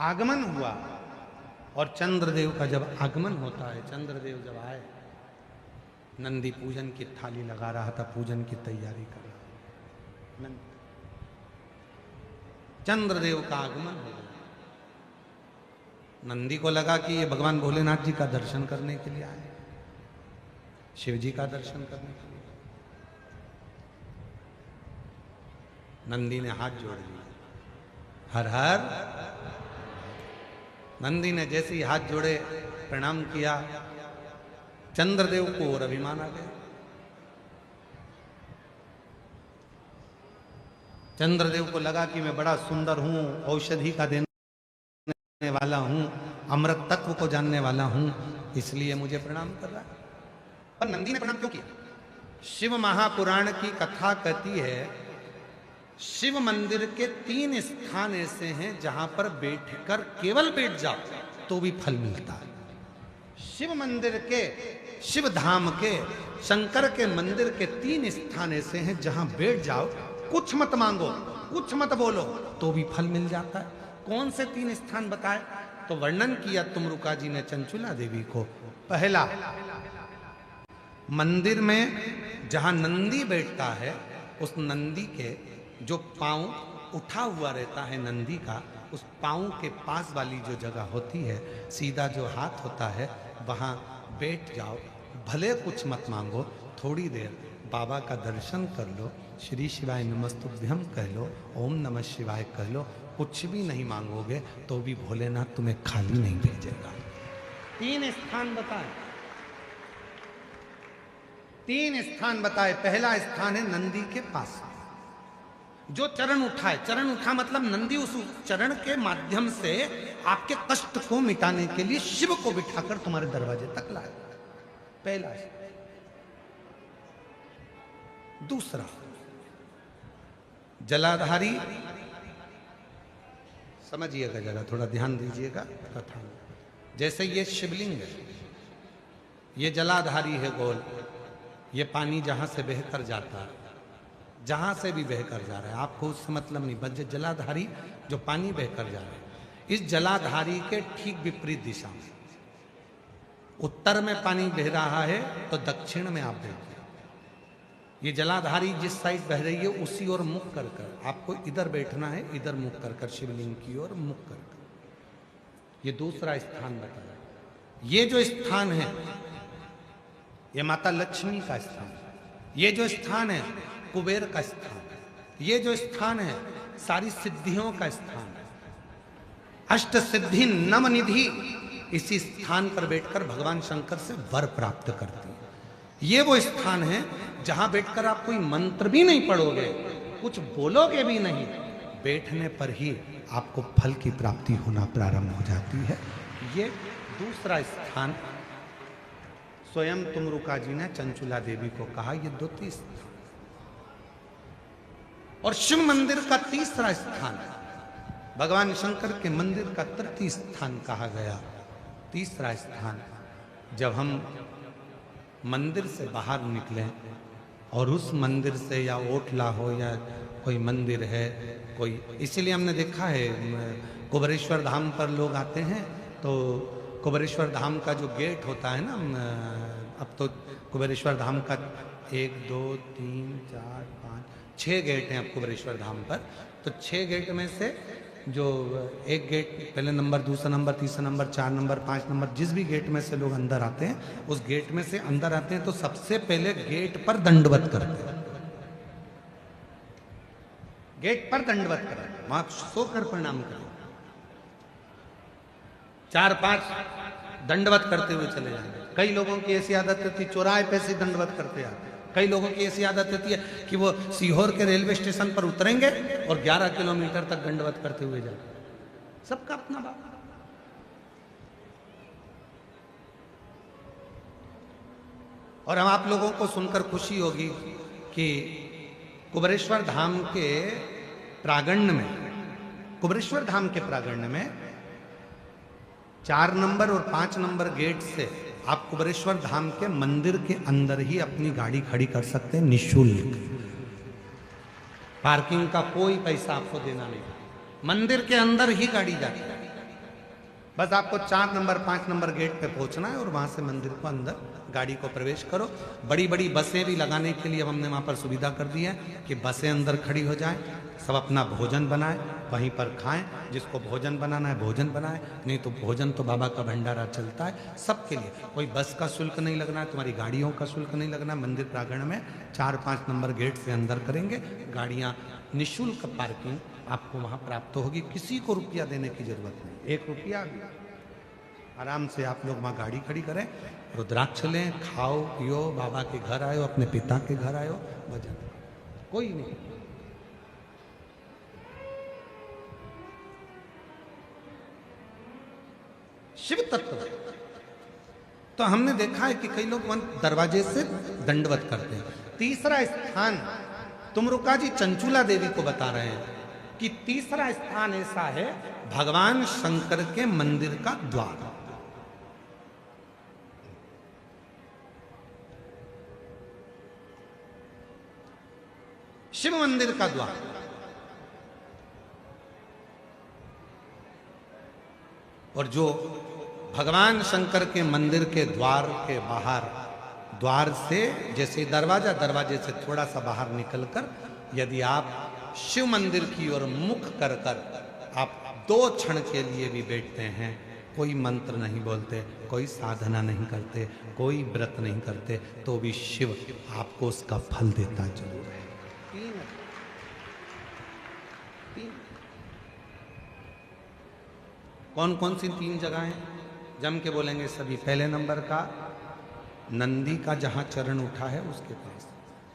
आगमन हुआ, और चंद्रदेव का जब आगमन होता है, चंद्रदेव जब आए, नंदी पूजन की थाली लगा रहा था, पूजन की तैयारी कर रहा। चंद्रदेव का आगमन हो गया। नंदी को लगा कि ये भगवान भोलेनाथ जी का दर्शन करने के लिए आए, शिव जी का दर्शन करने के लिए। नंदी ने हाथ जोड़ लिया, हर हर। नंदी ने जैसे ही हाथ जोड़े, प्रणाम किया, चंद्रदेव को और अभिमान आ गया। चंद्रदेव को लगा कि मैं बड़ा सुंदर हूं, औषधि का देने वाला हूं, अमृत तत्व को जानने वाला हूं, इसलिए मुझे प्रणाम कर रहा है। पर नंदी ने प्रणाम क्यों किया? शिव महापुराण की कथा कहती है, शिव मंदिर के 3 स्थान ऐसे हैं जहां पर बैठकर केवल बैठ जाओ तो भी फल मिलता है। शिव मंदिर के, शिव धाम के, शंकर के मंदिर के 3 स्थान ऐसे हैं जहां बैठ जाओ, कुछ मत मांगो, कुछ मत बोलो, तो भी फल मिल जाता है। कौन से 3 स्थान बताए? तो वर्णन किया तुमरुका जी ने चंचुला देवी को। पहला, मंदिर में जहां नंदी बैठता है, उस नंदी के जो पांव उठा हुआ रहता है नंदी का, उस पांव के पास वाली जो जगह होती है, सीधा जो हाथ होता है, वहां बैठ जाओ, भले कुछ मत मांगो, थोड़ी देर बाबा का दर्शन कर लो, श्री शिवाय नमस्तुभ्यम कह लो, ओम नमः शिवाय कह लो, कुछ भी नहीं मांगोगे तो भी भोलेनाथ तुम्हें खाली नहीं भेजेगा। 3 स्थान बताए, 3 स्थान बताए। पहला स्थान है नंदी के पास, जो चरण उठाए, चरण उठा मतलब नंदी उस चरण के माध्यम से आपके कष्ट को मिटाने के लिए शिव को बिठाकर तुम्हारे दरवाजे तक लाए। पहला। दूसरा, जलाधारी, समझिएगा जरा, थोड़ा ध्यान दीजिएगा कथा में। जैसे ये शिवलिंग है, ये जलाधारी है गोल, ये पानी जहां से बहकर जाता है, जहां से भी बहकर जा रहा है, आपको उससे मतलब नहीं, बस जलाधारी जो पानी बहकर जा रहा है, इस जलाधारी के ठीक विपरीत दिशा में, उत्तर में पानी बह रहा है तो दक्षिण में आप बैठे। ये जलाधारी जिस साइड बह रही है उसी ओर मुख कर कर आपको इधर बैठना है, इधर मुख कर कर, शिवलिंग की ओर मुख कर कर। ये दूसरा स्थान बताया। ये जो स्थान है, ये माता लक्ष्मी का स्थान है। ये जो स्थान है, कुबेर का स्थान है। ये जो स्थान है, सारी सिद्धियों का स्थान है। अष्ट सिद्धि नम निधि इसी स्थान पर बैठकर भगवान शंकर से वर प्राप्त करती है। ये वो स्थान है जहां बैठकर आप कोई मंत्र भी नहीं पढ़ोगे, कुछ बोलोगे भी नहीं, बैठने पर ही आपको फल की प्राप्ति होना प्रारंभ हो जाती है। ये दूसरा स्थान स्वयं तुमरुका जी ने चंचुला देवी को कहा, ये द्वितीय स्थान। और शिव मंदिर का तीसरा स्थान, भगवान शंकर के मंदिर का तृतीय स्थान कहा गया। तीसरा स्थान, जब हम मंदिर से बाहर निकलें और उस मंदिर से, या ओटला हो या कोई मंदिर है कोई, इसीलिए हमने देखा है कुबेरेश्वर धाम पर लोग आते हैं तो कुबेरेश्वर धाम का जो गेट होता है ना, अब तो कुबेरेश्वर धाम का 1 2 3 4 5 6 गेट हैं अब कुबेरेश्वर धाम पर। तो 6 गेट में से जो एक गेट, पहले नंबर, दूसरा नंबर, तीसरा नंबर, 4 नंबर, 5 नंबर, जिस भी गेट में से लोग अंदर आते हैं, उस गेट में से अंदर आते हैं तो सबसे पहले गेट पर दंडवत करते हैं। गेट पर दंडवत करें, वहां सोकर प्रणाम करें, 4-5 दंडवत करते हुए चले जाएंगे। कई लोगों की ऐसी आदत होती है चौराहे पे से दंडवत करते आते। कई लोगों की ऐसी आदत होती है कि वो सीहोर के रेलवे स्टेशन पर उतरेंगे और 11 किलोमीटर तक दंडवत करते हुए जाएंगे। सबका अपना बात। और हम आप लोगों को सुनकर खुशी होगी कि कुबेरेश्वर धाम के प्रांगण में, कुबेरेश्वर धाम के प्रांगण में 4 नंबर और 5 नंबर गेट से आप कुबेरेश्वर धाम के मंदिर के अंदर ही अपनी गाड़ी खड़ी कर सकते हैं निःशुल्क। पार्किंग का कोई पैसा आपको देना नहीं, मंदिर के अंदर ही गाड़ी जाती है। बस आपको 4 नंबर 5 नंबर गेट पे पहुंचना है और वहां से मंदिर को अंदर गाड़ी को प्रवेश करो। बड़ी बड़ी बसें भी लगाने के लिए हमने वहां पर सुविधा कर दी है कि बसें अंदर खड़ी हो जाएं, सब अपना भोजन बनाएं, वहीं पर खाएं। जिसको भोजन बनाना है भोजन बनाए, नहीं तो भोजन तो बाबा का भंडारा चलता है सबके लिए। कोई बस का शुल्क नहीं लगना है, तुम्हारी गाड़ियों का शुल्क नहीं लगना। मंदिर प्रांगण में 4-5 नंबर गेट से अंदर करेंगे, गाड़ियाँ निःशुल्क पार्किंग आपको वहाँ प्राप्त होगी। किसी को रुपया देने की जरूरत नहीं, 1 रुपया भी। आराम से आप लोग वहाँ गाड़ी खड़ी करें, रुद्राक्ष लें, खाओ पियो, बाबा के घर आयो, अपने पिता के घर आयो, भजन। कोई नहीं। शिव तत्व तो हमने देखा है कि कई लोग दरवाजे से दंडवत करते हैं। तीसरा स्थान तुमरुका जी चंचूला देवी को बता रहे हैं कि तीसरा स्थान ऐसा है भगवान शंकर के मंदिर का द्वार। शिव मंदिर का द्वार। और जो भगवान शंकर के मंदिर के द्वार के बाहर, द्वार से जैसे दरवाजे से थोड़ा सा बाहर निकलकर यदि आप शिव मंदिर की ओर मुख कर कर आप 2 क्षण के लिए भी बैठते हैं, कोई मंत्र नहीं बोलते, कोई साधना नहीं करते, कोई व्रत नहीं करते, तो भी शिव आपको उसका फल देता जरूर है। 3 कौन कौन सी 3 जगहें जम के बोलेंगे सभी। पहले नंबर का नंदी का जहां चरण उठा है उसके पास,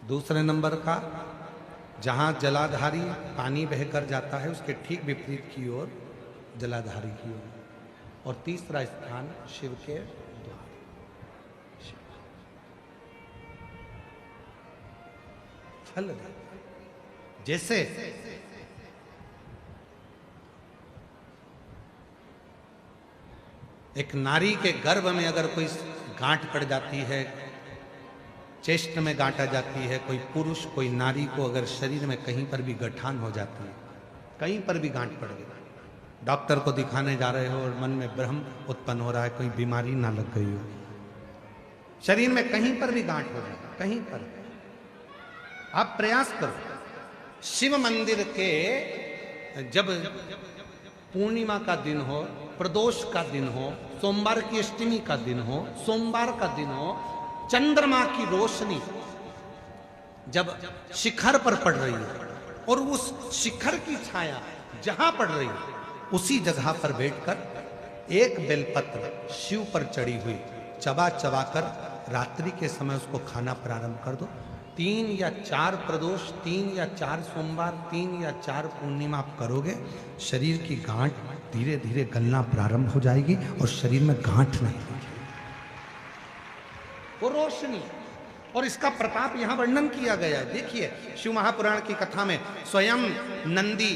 दूसरे नंबर का जहां जलाधारी पानी बहकर जाता है उसके ठीक विपरीत की ओर जलाधारी की ओर, और तीसरा स्थान शिव के द्वार। फल जैसे एक नारी के गर्भ में अगर कोई गांठ पड़ जाती है, चेस्ट में गांठ आ जाती है, कोई पुरुष कोई नारी को अगर शरीर में कहीं पर भी गठान हो जाती है, कहीं पर भी गांठ पड़ गई, डॉक्टर को दिखाने जा रहे हो और मन में भ्रम उत्पन्न हो रहा है कोई बीमारी ना लग गई हो, शरीर में कहीं पर भी गांठ हो जाए, कहीं पर आप प्रयास करो। शिव मंदिर के जब पूर्णिमा का दिन हो, प्रदोष का दिन हो, सोमवार की अष्टमी का दिन हो, सोमवार का दिन हो, चंद्रमा की रोशनी जब शिखर पर पड़ रही है और उस शिखर की छाया जहां पड़ रही है उसी जगह पर बैठकर एक बेलपत्र शिव पर चढ़ी हुई चबा चबा कर रात्रि के समय उसको खाना प्रारंभ कर दो। 3 या 4 प्रदोष, 3 या 4 सोमवार, 3 या 4 पूर्णिमा आप करोगे, शरीर की गांठ धीरे धीरे गलना प्रारंभ हो जाएगी और शरीर में गांठ नहीं होगी, वो रोशनी। और इसका प्रताप यहां वर्णन किया गया है। देखिए शिव महापुराण की कथा में स्वयं नंदी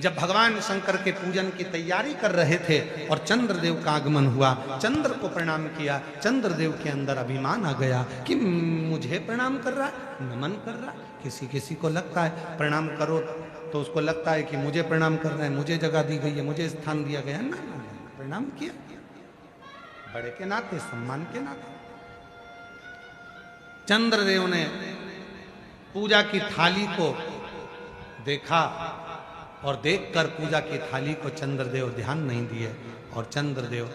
जब भगवान शंकर के पूजन की तैयारी कर रहे थे और चंद्रदेव का आगमन हुआ, चंद्र को प्रणाम किया, चंद्रदेव के अंदर अभिमान आ गया कि मुझे प्रणाम कर रहा है, नमन कर रहा है। किसी किसी को लगता है प्रणाम करो तो उसको लगता है कि मुझे प्रणाम कर रहा है, मुझे जगह दी गई है, मुझे स्थान दिया गया है। ना, प्रणाम किया बड़े के नाते, सम्मान के नाते। चंद्रदेव ने पूजा की थाली को देखा और देखकर पूजा की थाली को चंद्रदेव ध्यान नहीं दिए और चंद्रदेव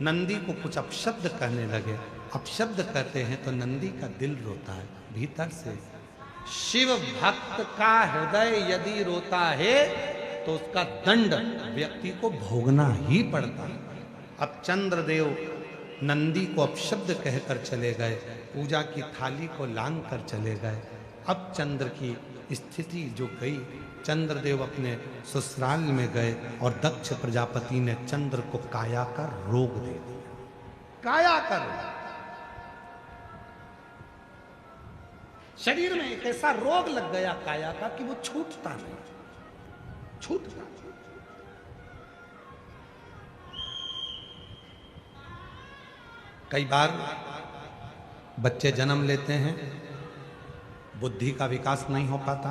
नंदी को कुछ अपशब्द कहने लगे। अपशब्द कहते हैं तो नंदी का दिल रोता है भीतर से। शिव भक्त का हृदय यदि रोता है तो उसका दंड व्यक्ति को भोगना ही पड़ता है। अब चंद्रदेव नंदी को अपशब्द कहकर चले गए, पूजा की थाली को लांग कर चले गए। अब चंद्र की स्थिति जो गई, चंद्रदेव अपने ससुराल में गए और दक्ष प्रजापति ने चंद्र को काया का रोग दे दिया। काया का रोग, शरीर में एक ऐसा रोग लग गया काया का कि वो छूटता नहीं, छूटता। कई बार बच्चे जन्म लेते हैं, बुद्धि का विकास नहीं हो पाता,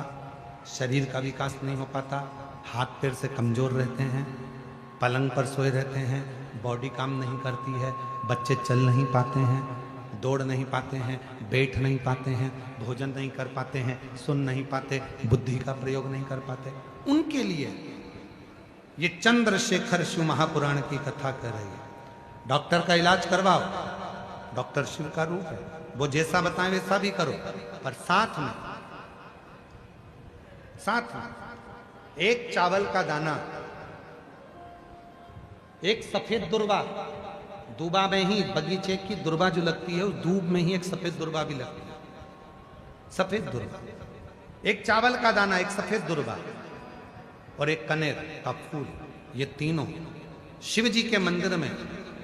शरीर का विकास नहीं हो पाता, हाथ पैर से कमजोर रहते हैं, पलंग पर सोए रहते हैं, बॉडी काम नहीं करती है, बच्चे चल नहीं पाते हैं, दौड़ नहीं पाते हैं, बैठ नहीं पाते हैं, भोजन नहीं कर पाते हैं, सुन नहीं पाते, बुद्धि का प्रयोग नहीं कर पाते। उनके लिए ये चंद्रशेखर शिव महापुराण की कथा कर रही है। डॉक्टर का इलाज करवाओ, डॉक्टर शिव का रूप है, वो जैसा बताएं वैसा भी करो, पर साथ में एक चावल का दाना, एक सफेद दुर्वा, दूबा में ही बगीचे की दुर्वा जो लगती है उस दूब में ही एक सफेद दुर्वा भी लगती है, सफेद दुर्वा, एक चावल का दाना, एक सफेद दुर्वा और एक कनेर का फूल, ये तीनों शिव जी के मंदिर में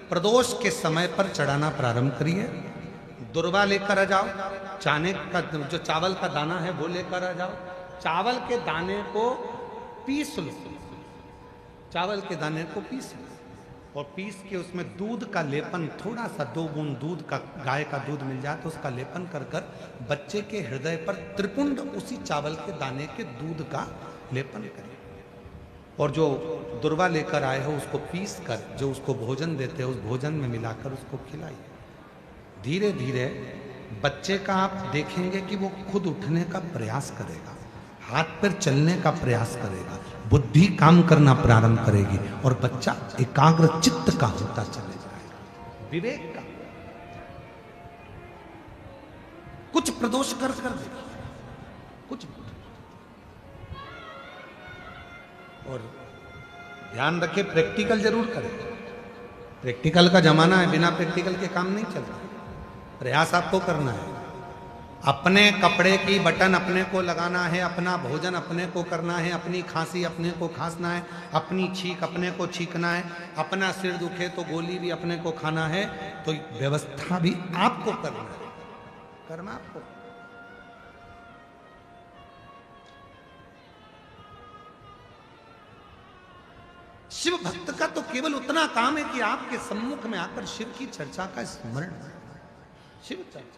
प्रदोष के समय पर चढ़ाना प्रारंभ करिए। दुर्वा लेकर आ जाओ, चाने का जो चावल का दाना है वो लेकर आ जाओ, चावल के दाने को पीस लो, चावल के दाने को पीस लो और पीस के उसमें दूध का लेपन, थोड़ा सा 2 बूंद दूध का, गाय का दूध मिल जाए तो उसका लेपन कर कर बच्चे के हृदय पर त्रिपुंड उसी चावल के दाने के दूध का लेपन करें और जो दुर्वा लेकर आए हो उसको पीस कर जो उसको भोजन देते हो उस भोजन में मिलाकर उसको खिलाइए। धीरे धीरे बच्चे का आप देखेंगे कि वो खुद उठने का प्रयास करेगा, हाथ पैर चलने का प्रयास करेगा, बुद्धि काम करना प्रारंभ करेगी और बच्चा एकाग्र चित्त का होता चले जाएगा, विवेक का। कुछ प्रदोष कर देखिए, कुछ और ध्यान रखे, प्रैक्टिकल जरूर करें। प्रैक्टिकल का जमाना है, बिना प्रैक्टिकल के काम नहीं चलता। प्रयास आपको करना है, अपने कपड़े की बटन अपने को लगाना है, अपना भोजन अपने को करना है, अपनी खांसी अपने को खांसना है, अपनी छींक अपने को छींकना है, अपना सिर दुखे तो गोली भी अपने को खाना है, तो व्यवस्था भी आपको करना है, करना आपको। शिव भक्त का तो केवल उतना काम है कि आपके सम्मुख में आकर शिव की चर्चा का स्मरण, शिव चर्चा,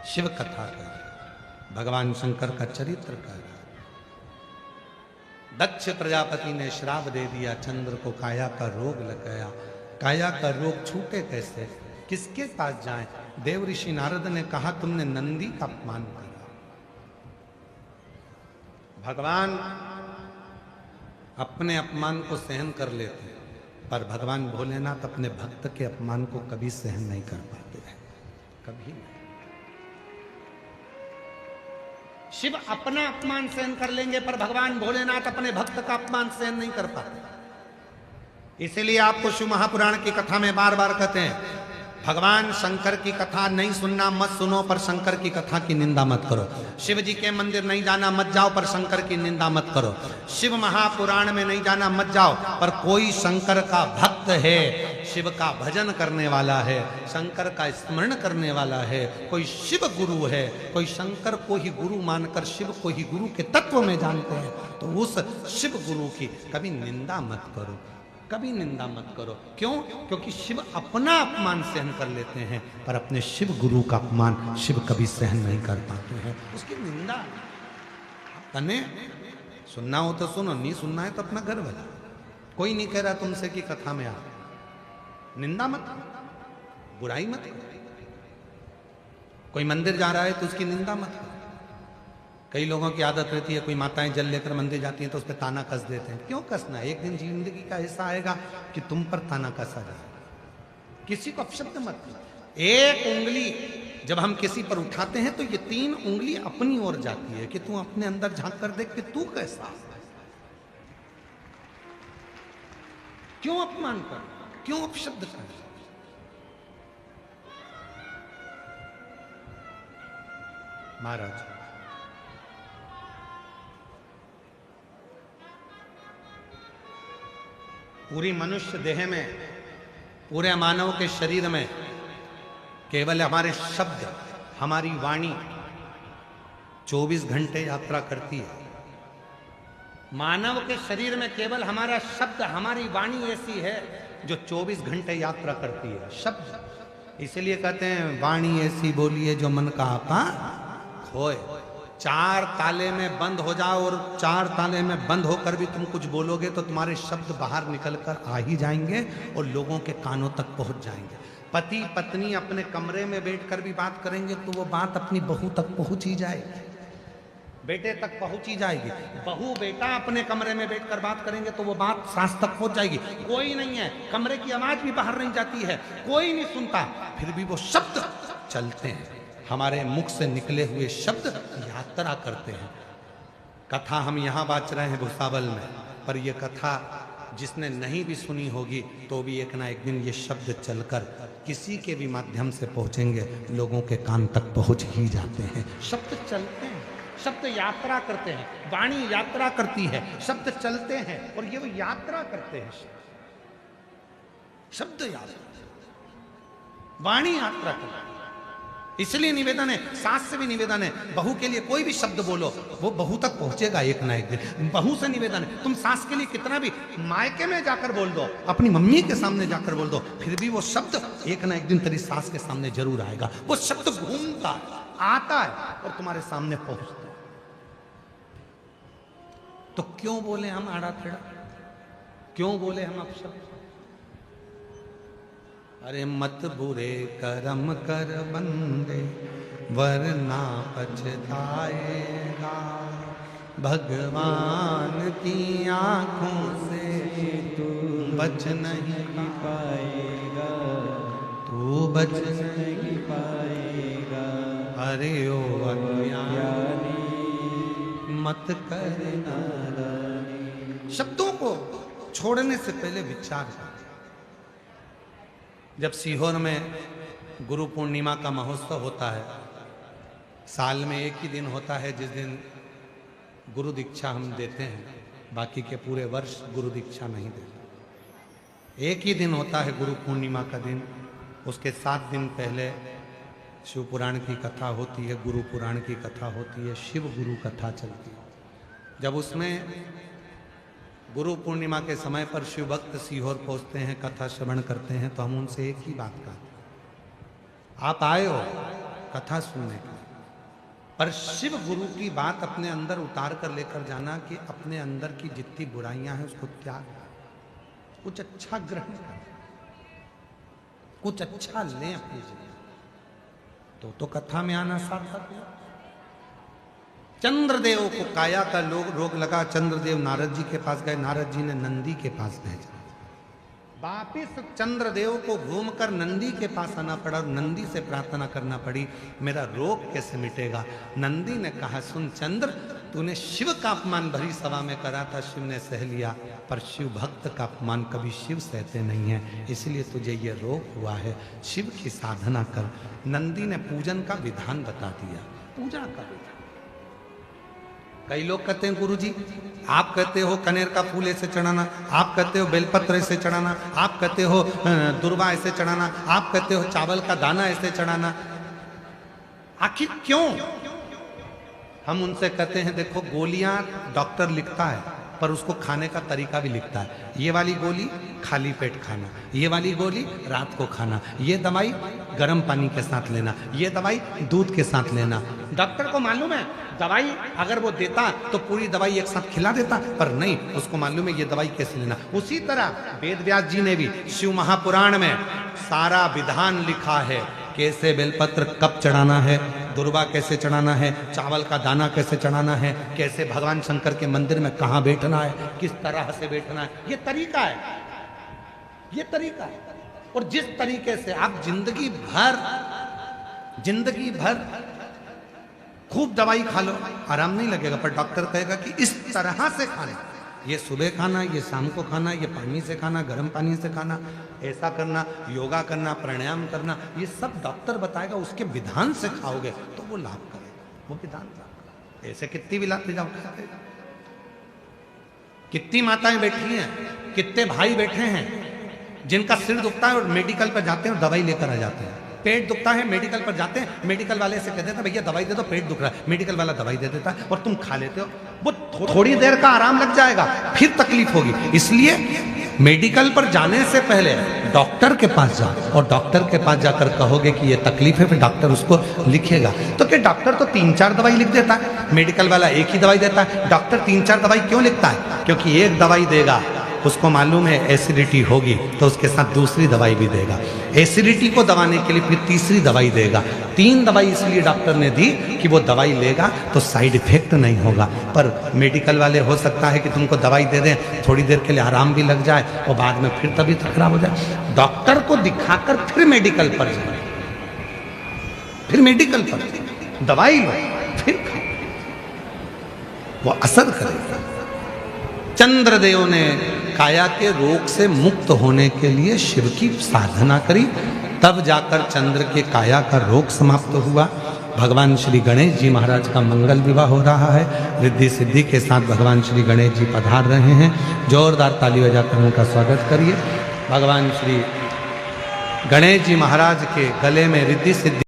शिव कथा कर, भगवान शंकर का चरित्र कर। दक्ष प्रजापति ने श्राप दे दिया, चंद्र को काया का रोग लग गया। काया का रोग छूटे कैसे, किसके पास जाएं? देव ऋषि नारद ने कहा तुमने नंदी का अपमान किया। भगवान अपने अपमान को सहन कर लेते हैं, पर भगवान भोलेनाथ अपने भक्त के अपमान को कभी सहन नहीं कर पाते हैं, कभी नहीं। शिव अपना अपमान सहन कर लेंगे, पर भगवान भोलेनाथ अपने भक्त का अपमान सहन नहीं कर पाते। इसीलिए आपको शिव महापुराण की कथा में बार बार कहते हैं भगवान शंकर की कथा नहीं सुनना मत सुनो, पर शंकर की कथा की निंदा मत करो। शिव जी के मंदिर नहीं जाना मत जाओ, पर शंकर की निंदा मत करो। शिव महापुराण में नहीं जाना मत जाओ, पर कोई शंकर का भक्त है, शिव का भजन करने वाला है, शंकर का स्मरण करने वाला है, कोई शिव गुरु है, कोई शंकर को ही गुरु मानकर शिव को ही गुरु के तत्व में जानते हैं, तो उस शिव गुरु की कभी निंदा मत करो, कभी निंदा मत करो। क्यों? क्योंकि शिव अपना अपमान सहन कर लेते हैं, पर अपने शिव गुरु का अपमान शिव कभी सहन नहीं कर पाते हैं, उसकी निंदा। तने सुनना हो तो सुनो, नहीं सुनना है तो अपना घर बजा। कोई नहीं कह रहा तुमसे कि कथा में आ, निंदा मत करो, बुराई मत करो। कोई मंदिर जा रहा है तो उसकी निंदा मत करो। कई लोगों की आदत रहती है, कोई माताएं जल लेकर मंदिर जाती हैं तो उस पर ताना कस देते हैं। क्यों कसना है? एक दिन जिंदगी का ऐसा आएगा कि तुम पर ताना कसा जाए। किसी को अपशब्द मत करो। एक उंगली जब हम किसी पर उठाते हैं तो ये 3 उंगली अपनी ओर जाती है कि तू अपने अंदर झांक कर देख कि तू कैसा। क्यों अपमान कर, क्यों अपशब्द कर? महाराज पूरी मनुष्य देह में, पूरे मानव के शरीर में केवल हमारे शब्द, हमारी वाणी 24 घंटे यात्रा करती है। मानव के शरीर में केवल हमारा शब्द, हमारी वाणी ऐसी है जो 24 घंटे यात्रा करती है। शब्द, इसलिए कहते हैं वाणी ऐसी बोलिए जो मन का आपा खोए। 4 ताले में बंद हो जाओ और 4 ताले में बंद होकर भी तुम कुछ बोलोगे तो तुम्हारे शब्द बाहर निकलकर आ ही जाएंगे और लोगों के कानों तक पहुंच जाएंगे। पति पत्नी अपने कमरे में बैठकर भी बात करेंगे तो वो बात अपनी बहू तक पहुंच ही जाएगी, बेटे तक पहुंच ही जाएगी। बहू बेटा अपने कमरे में बैठकर बात करेंगे तो वो बात सास तक पहुंच जाएगी। कोई नहीं है, कमरे की आवाज भी बाहर नहीं जाती है, कोई नहीं सुनता, फिर भी वो शब्द चलते हैं। हमारे मुख से निकले हुए शब्द यात्रा करते हैं। कथा हम यहाँ बाँच रहे हैं भुसावल में, पर यह कथा जिसने नहीं भी सुनी होगी तो भी एक ना एक दिन ये शब्द चलकर किसी के भी माध्यम से पहुँचेंगे, लोगों के कान तक पहुँच ही जाते हैं। शब्द चलते हैं, शब्द यात्रा करते हैं, वाणी यात्रा करती है, शब्द चलते हैं और ये वो यात्रा करते हैं। शब्द यात्रा, वाणी यात्रा करती है। इसलिए निवेदन है, सास से भी निवेदन है, बहू के लिए कोई भी शब्द बोलो वो बहू तक पहुंचेगा एक ना एक दिन। बहू से निवेदन है, तुम सास के लिए कितना भी मायके में जाकर बोल दो, अपनी मम्मी के सामने जाकर बोल दो, फिर भी वो शब्द एक ना एक दिन तेरी सास के सामने जरूर आएगा। वो शब्द घूमता है, आता है और तुम्हारे सामने पहुंचता है। तो क्यों बोले हम आड़ा टेढ़ा, क्यों बोले हम अपशब्द? अरे मत बुरे कर्म कर बंदे वरना पछताएगा, भगवान की आंखों से तू बच नहीं पाएगा, तू बच नहीं पाएगा। अरे ओ अज्ञानी मत करना। शब्दों को छोड़ने से पहले विचार कर। जब सीहोर में गुरु पूर्णिमा का महोत्सव होता है, साल में एक ही दिन होता है जिस दिन गुरु दीक्षा हम देते हैं, बाकी के पूरे वर्ष गुरु दीक्षा नहीं देते। एक ही दिन होता है गुरु पूर्णिमा का दिन, उसके 7 दिन पहले शिव पुराण की कथा होती है, गुरु पुराण की कथा होती है, शिव गुरु कथा चलती है। जब उसमें गुरु पूर्णिमा के समय पर शिव भक्त सीहोर पहुंचते हैं, कथा श्रवण करते हैं, तो हम उनसे एक ही बात कहते हैं, आप आए हो कथा सुनने के लिए, पर शिव गुरु की बात अपने अंदर उतार कर लेकर जाना कि अपने अंदर की जितनी बुराइयां हैं उसको त्याग, कुछ अच्छा ग्रहण कर, कुछ अच्छा लें अपनी जिंदगी। तो कथा में आना सार्थक है। चंद्रदेव को काया का रोग लगा, चंद्रदेव नारद जी के पास गए, नारद जी ने नंदी के पास भेजा। वापिस चंद्रदेव को घूमकर नंदी के पास आना पड़ा और नंदी से प्रार्थना करना पड़ी, मेरा रोग कैसे मिटेगा? नंदी ने कहा, सुन चंद्र, तूने शिव का अपमान भरी सभा में करा था, शिव ने सह लिया, पर शिव भक्त का अपमान कभी शिव सहते नहीं है, इसलिए तुझे ये रोग हुआ है। शिव की साधना कर। नंदी ने पूजन का विधान बता दिया, पूजा का विधान। कई लोग कहते हैं गुरुजी, आप कहते हो कनेर का फूल ऐसे चढ़ाना, आप कहते हो बेलपत्र ऐसे चढ़ाना, आप कहते हो दुर्वा ऐसे चढ़ाना, आप कहते हो चावल का दाना ऐसे चढ़ाना, आखिर क्यों? हम उनसे कहते हैं देखो, गोलियां डॉक्टर लिखता है पर उसको खाने का तरीका भी लिखता है। ये वाली गोली खाली पेट खाना, ये वाली गोली रात को खाना, ये दवाई गर्म पानी के साथ लेना, ये दवाई दूध के साथ लेना। डॉक्टर को मालूम है दवाई अगर वो देता तो पूरी दवाई एक साथ खिला देता, पर नहीं, उसको मालूम है ये दवाई कैसे लेना। उसी तरह वेद व्यास जी ने भी शिव महापुराण में सारा विधान लिखा है, कैसे बेलपत्र कब चढ़ाना है, दुर्वा कैसे चढ़ाना है, चावल का दाना कैसे चढ़ाना है, कैसे भगवान शंकर के मंदिर में कहाँ बैठना है, किस तरह से बैठना है, ये तरीका है, ये तरीका है। और जिस तरीके से आप जिंदगी भर खूब दवाई खा लो, आराम नहीं लगेगा, पर डॉक्टर कहेगा कि इस तरह से खाना, ये सुबह खाना, ये शाम को खाना, ये पानी से खाना, गर्म पानी से खाना, ऐसा करना, योगा करना, प्राणायाम करना, ये सब डॉक्टर बताएगा। उसके विधान से खाओगे तो वो लाभ करेगा, वो विधान लाभ करेगा। ऐसे कितनी भी लाते जाओ, कितनी माताएं बैठी हैं, कितने भाई बैठे हैं जिनका सिर दुखता है और मेडिकल पर जाते हैं और दवाई लेकर आ जाते हैं। पेट दुखता है, मेडिकल पर जाते हैं, मेडिकल वाले से कह देते हैं भैया दवाई दे दो, पेट दुख रहा है, मेडिकल वाला दवाई दे देता है और तुम खा लेते हो। वो थोड़ी देर का आराम लग जाएगा, फिर तकलीफ होगी। इसलिए मेडिकल पर जाने से पहले डॉक्टर के पास जाओ और डॉक्टर के पास जाकर कहोगे कि ये तकलीफ है, फिर डॉक्टर उसको लिखेगा। तो क्या डॉक्टर तो 3-4 दवाई लिख देता है, मेडिकल वाला एक ही दवाई देता है। डॉक्टर 3-4 दवाई क्यों लिखता है? क्योंकि एक दवाई देगा, उसको मालूम है एसिडिटी होगी, तो उसके साथ दूसरी दवाई भी देगा, एसिडिटी को दबाने के लिए फिर तीसरी दवाई देगा। 3 दवाई इसलिए डॉक्टर ने दी कि वो दवाई लेगा तो साइड इफेक्ट नहीं होगा। पर मेडिकल वाले हो सकता है कि तुमको दवाई दे दें, थोड़ी देर के लिए आराम भी लग जाए और बाद में फिर तबीयत खराब हो जाए। डॉक्टर को दिखाकर फिर मेडिकल पर जाए, फिर मेडिकल पर दवाई लो, फिर खाओ, वो असर करेगा। चंद्रदेव ने काया के रोग से मुक्त होने के लिए शिव की साधना करी, तब जाकर चंद्र के काया का रोग समाप्त हुआ। भगवान श्री गणेश जी महाराज का मंगल विवाह हो रहा है, रिद्धि सिद्धि के साथ भगवान श्री गणेश जी पधार रहे हैं। जोरदार ताली बजाकर उनका स्वागत करिए। भगवान श्री गणेश जी महाराज के गले में रिद्धि सिद्धि